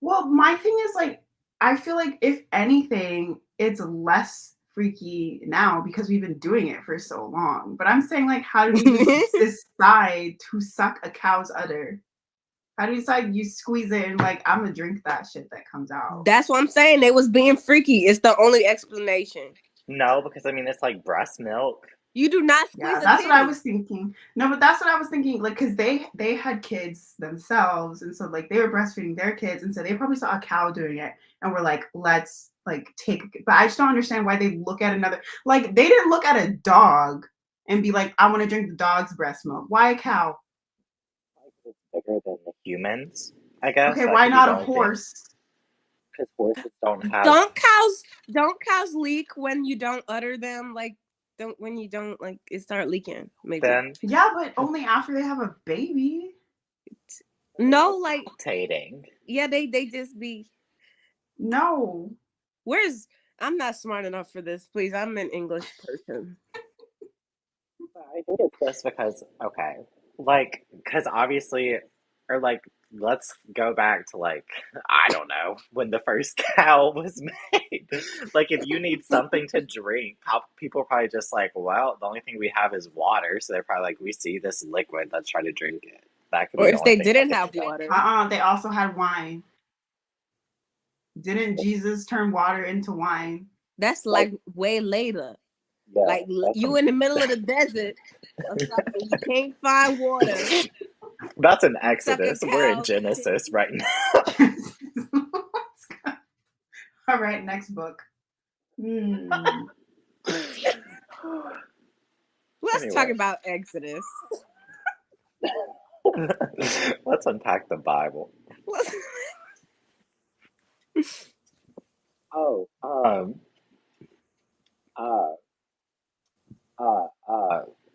Well, my thing is like, I feel like if anything, it's less freaky now because we've been doing it for so long. But I'm saying like, how do you just decide to suck a cow's udder? How do you decide you squeeze it and like, I'm gonna drink that shit that comes out? That's what I'm saying. They was being freaky. It's the only explanation. No, because I mean it's like breast milk. You do not squeeze Yeah, a that's what I titty. was thinking. No, but that's what I was thinking. Like, cause they had kids themselves, and so like they were breastfeeding their kids, and so they probably saw a cow doing it, and were like, let's like take. But I just don't understand why they look at another. Like they didn't look at a dog and be like, I want to drink the dog's breast milk. Why a cow? It's bigger than the humans, I guess. Okay, That why could be not the a only thing. horse? Because horses don't have. Don't cows leak when you don't utter them? Like when you don't like it start leaking? Maybe. Then Yeah, but only after they have a baby. No, like lactating. yeah, they just be. No. I'm not smart enough for this, please. I'm an English person. I think it's just because, okay, like, because obviously, or like, let's go back to like, I don't know, when the first cow was made. Like, if you need something to drink, people are probably just like, well, the only thing we have is water. So they're probably like, we see this liquid, let's try to drink it. That could Or be the if only they thing didn't I have can think water. They also had wine. Didn't Jesus turn water into wine? That's like way later. Yeah, Like you in the middle of the desert or something. You can't find water. that's an Suck a Exodus. We're in cow's Genesis titty. right now. All right, next book. Let's Anyway. talk about Exodus. Let's unpack the Bible. Oh,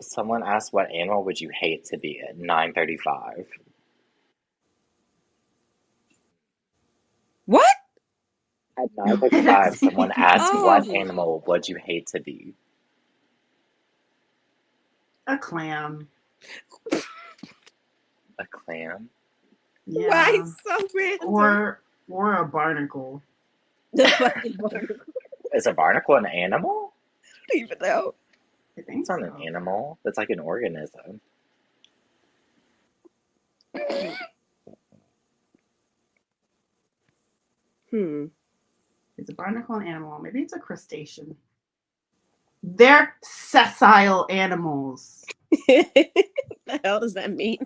someone asked, what animal would you hate to be at 9:35? What? At 9:35, someone asked, what Oh. animal would you hate to be? A clam. A clam? Yeah. Why so random? Or a barnacle. The fucking barnacle. Is a barnacle an animal? I don't even know. I think It's not so. an animal. It's like an organism. Is a barnacle an animal? Maybe it's a crustacean. They're sessile animals. The hell does that mean?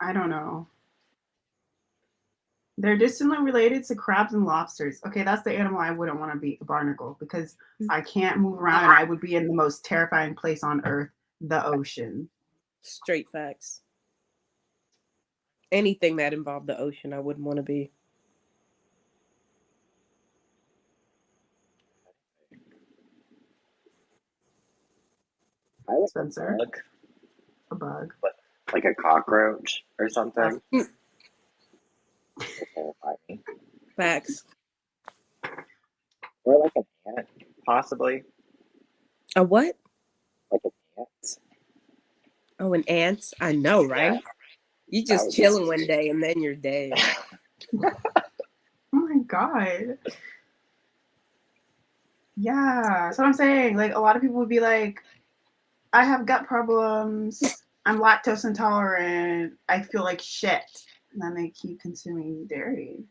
I don't know. They're distantly related to crabs and lobsters. Okay, that's the animal I wouldn't want to be, a barnacle, because I can't move around and I would be in the most terrifying place on earth, the ocean. Straight facts. Anything that involved the ocean, I wouldn't want to be. I like Spencer? a bug. A bug. Like a cockroach or something. Facts. Or like an ant, possibly. A what? Like an ant. Oh, an ant? I know, right? Yeah. You just chilling one day and then you're dead. Oh my god. Yeah, that's what I'm saying. Like, a lot of people would be like, I have gut problems. I'm lactose intolerant. I feel like shit. And then they keep consuming dairy.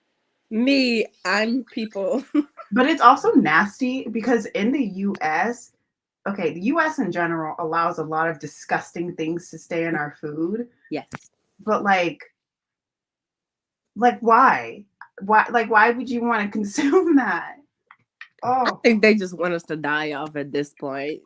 Me, I'm people. But it's also nasty because in the US, okay, the US in general allows a lot of disgusting things to stay in our food. Yes. But like why? Why would you want to consume that? I Oh, think they just want us to die off at this point.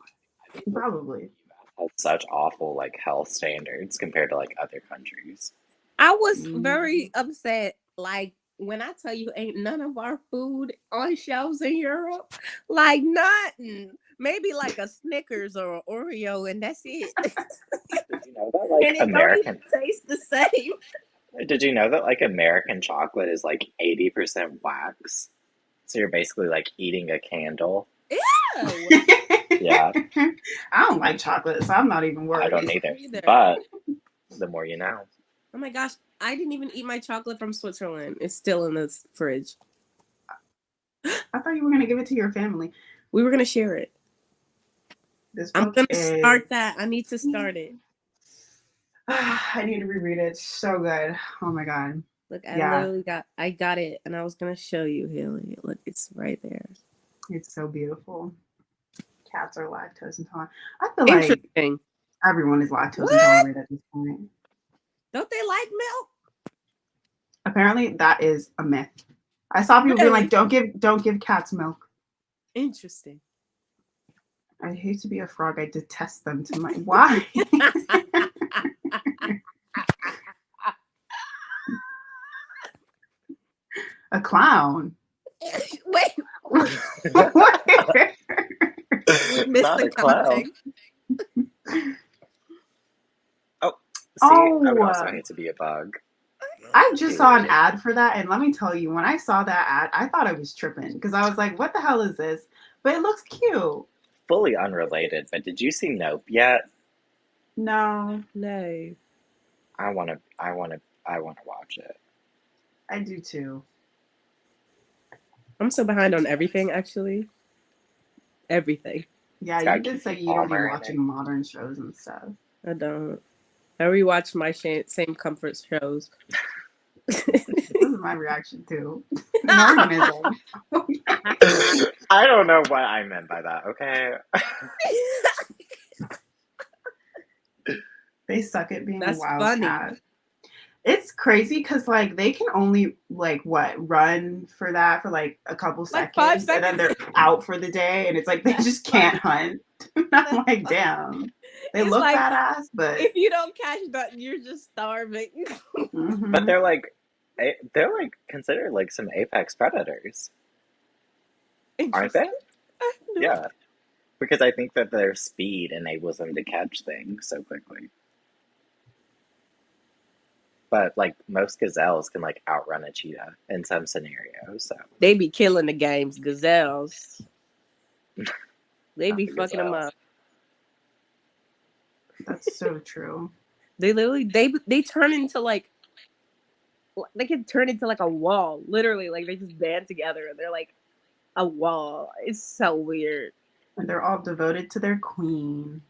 probably. Has such awful like health standards compared to like other countries. I was very upset. Like when I tell you, ain't none of our food on shelves in Europe, like nothing. Maybe like a Snickers or an Oreo, and that's it. Did you know that like and it American don't even taste the same. Did you know that like American chocolate is like 80% wax? So you're basically like eating a candle. Ew. Yeah. I don't like chocolate, so I'm not even worried. I don't either. But the more you know. Oh my gosh, I didn't even eat my chocolate from Switzerland. It's still in the fridge. I thought you were gonna give it to your family. We were gonna share it. I'm gonna start that. I need to start it. I need to reread it. It's so good. Oh my god. Look, I got it, and I was gonna show you, Haley. Look, it's right there. It's so beautiful. Cats are lactose intolerant. I feel like everyone is lactose intolerant at this point. Don't they like milk? Apparently, that is a myth. I saw people being like, "Don't give cats milk." Interesting. I hate to be a frog. I detest them to my why. A clown. Wait. Not a clown. I would also hate to be a bug. I just saw an ad for that, and let me tell you, when I saw that ad, I thought I was tripping because I was like, "What the hell is this?" But it looks cute. Fully unrelated, but did you see Nope yet? No. I wanna watch it. I do too. I'm so behind on everything, actually. Everything. Yeah, It's you got did say Keke you don't be Palmer in watching it. modern shows and stuff. I don't. I rewatch my same comfort shows. That was my reaction too. Morgan is like, I don't know what I meant by that. Okay. they suck at being That's a funny. wildcat. It's crazy because like they can only like run for that for like a couple Like 5 seconds, and then they're seconds. out for the day, and it's like they just can't hunt. I'm like, damn, they It's look like, badass, but if you don't catch that, you're just starving. mhm. But they're like considered like some apex predators, aren't they? Interesting. No. Yeah. Because I think that their speed enables them to catch things so quickly. But like most gazelles can like outrun a cheetah in some scenarios. So They be killing the games, gazelles. They not be the fucking them gazelles. up. That's so true. They literally they turn into like they can turn into like a wall. Literally, like they just band together and they're like a wall. It's so weird. And they're all devoted to their queen.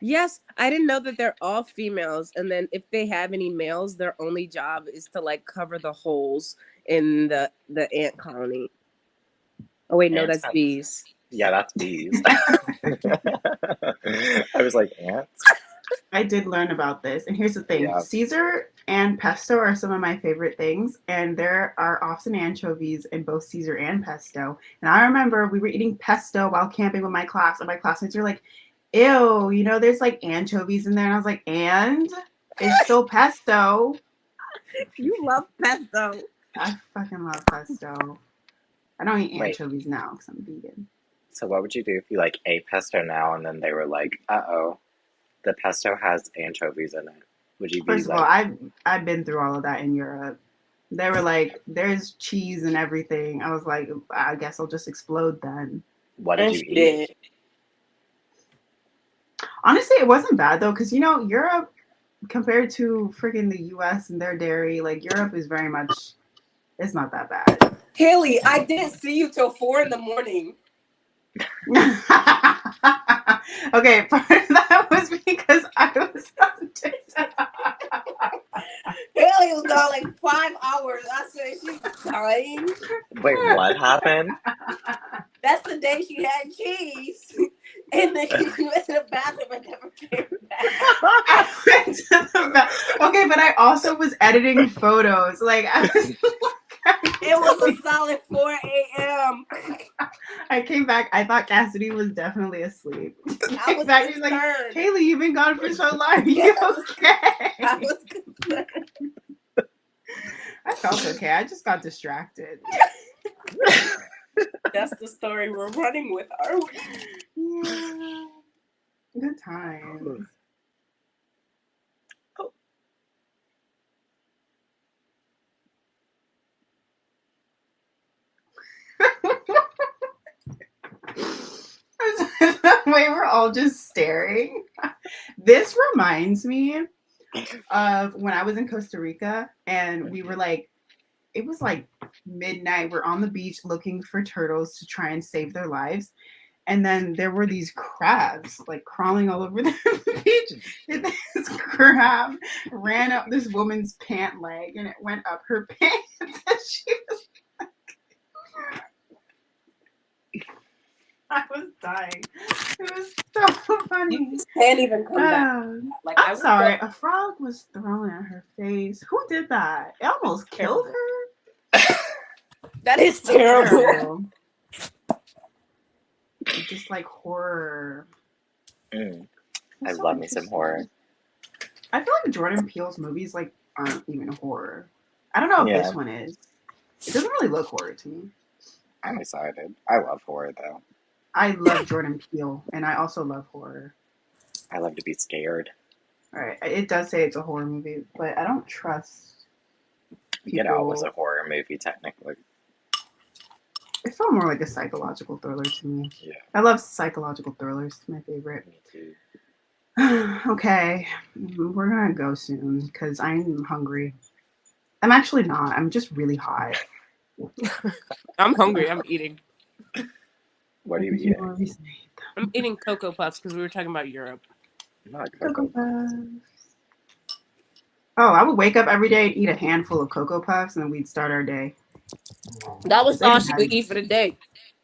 Yes, I didn't know that they're all females, and then if they have any males, their only job is to like cover the holes in the ant colony. Oh wait, no, Ants that's kind bees. Yeah, that's bees. I was like, ants? I did learn about this, and here's the thing: Yeah. Caesar and pesto are some of my favorite things, and there are often anchovies in both Caesar and pesto. And I remember we were eating pesto while camping with my class, and my classmates were like, "Ew, you know, there's like anchovies in there," and I was like, "And it's still pesto." You love pesto. I fucking love pesto. I don't eat Wait. anchovies now because I'm vegan. So what would you do if you like ate pesto now and then they were like, uh-oh, the pesto has anchovies in it? Would you be First of all, like, I've been through all of that in Europe. They were like, "There's cheese and everything." I was like, "I guess I'll just explode then." what did And you she eat? did. Honestly, it wasn't bad though, because you know, Europe compared to freaking the US and their dairy, like Europe is very much, it's not that bad. Haley, I didn't see you till 4 a.m. Okay, part of that was because I was on TikTok. Haley was gone like 5 hours. I said she's dying. Wait, what happened? That's the day she had cheese. And then she went to the bathroom and never came back. I went to the okay, but I also was editing photos. Like I was It was a solid 4 a.m. I came back. I thought Cassidy was definitely asleep. I was Back, he's like, concerned. "Haley, you've been gone for so long. Are you okay?" I was concerned. I felt okay. I just got distracted. That's the story we're running with, are we? Yeah. Good times. Oh. The way we're all just staring. This reminds me of when I was in Costa Rica and we were like, it was like midnight. We're on the beach looking for turtles to try and save their lives. And then there were these crabs like crawling all over the beach. And this crab ran up this woman's pant leg and it went up her pants. And she was I was dying. It was so funny. You just can't even come back. Like, I'm sorry. A frog was thrown at her face. Who did that? It almost killed her. That is terrible. Just like horror. I love me some horror. I feel like Jordan Peele's movies like aren't even horror. I don't know if this one is. It doesn't really look horror to me. I'm excited. I love horror though. I love Jordan Peele, and I also love horror. I love to be scared. All right, it does say it's a horror movie, but I don't trust. Get Out was a horror movie, technically. It felt more like a psychological thriller to me. Yeah. I love psychological thrillers. It's my favorite. Me too. Okay, we're gonna go soon because I'm hungry. I'm actually not. I'm just really hot. I'm hungry. I'm eating. What are you You eating? are saying I'm eating Cocoa Puffs because we were talking about Europe. Not Cocoa Cocoa Puffs. Puffs. Oh, I would wake up every day and eat a handful of Cocoa Puffs, and then we'd start our day. That was They all didn't she have, would eat for the day.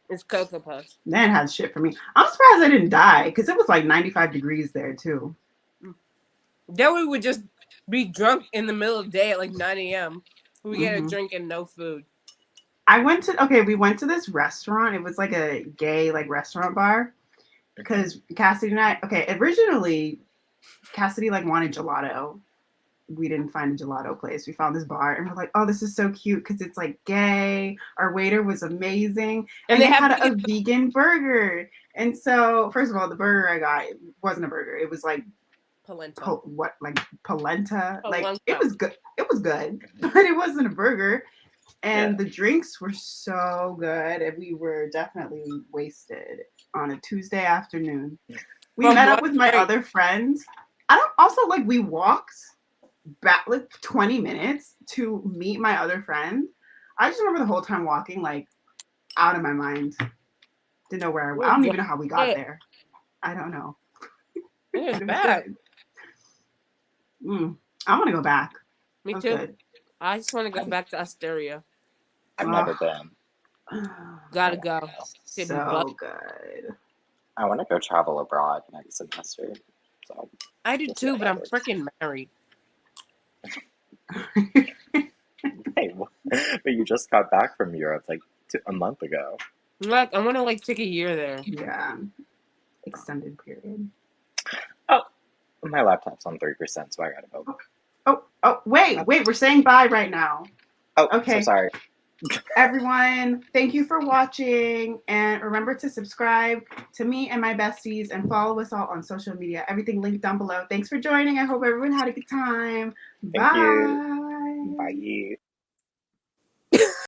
It's Cocoa Puffs. they didn't have shit for me. I'm surprised I didn't die because it was like 95 degrees there too. Then we would just be drunk in the middle of the day at like 9 a.m. We get a Mhm. drink and no food. We went to this restaurant. It was like a gay like restaurant bar because Cassidy and I, originally Cassidy like wanted gelato. We didn't find a gelato place. We found this bar and we're like, oh, this is so cute because it's like gay. Our waiter was amazing. And they had a vegan burger. And so, first of all, the burger I got wasn't a burger. It was like Polenta. polenta. Like Polenta. it was good. It was good, but it wasn't a burger. And Yeah. the drinks were so good. And we were definitely wasted on a Tuesday afternoon. We met up with my other friends. We walked back like 20 minutes to meet my other friend. I just remember the whole time walking like out of my mind. Didn't know where I don't even know how we got there. I don't know. It was bad. I want to go back. Me too. Good. I just want to go back to Asteria. I've never been. Gotta go. So good. I want to go travel abroad next semester. So I do too, but I'm freaking married. Hey, but you just got back from Europe like a month ago. Like I want to like take a year there. Yeah, extended period. Oh, my laptop's on 3%, so I gotta go. Oh, wait, we're saying bye right now. Oh, okay. So sorry. Everyone, thank you for watching, and remember to subscribe to me and my besties and follow us all on social media. Everything linked down below. Thanks for joining. I hope everyone had a good time. Thank you. Bye.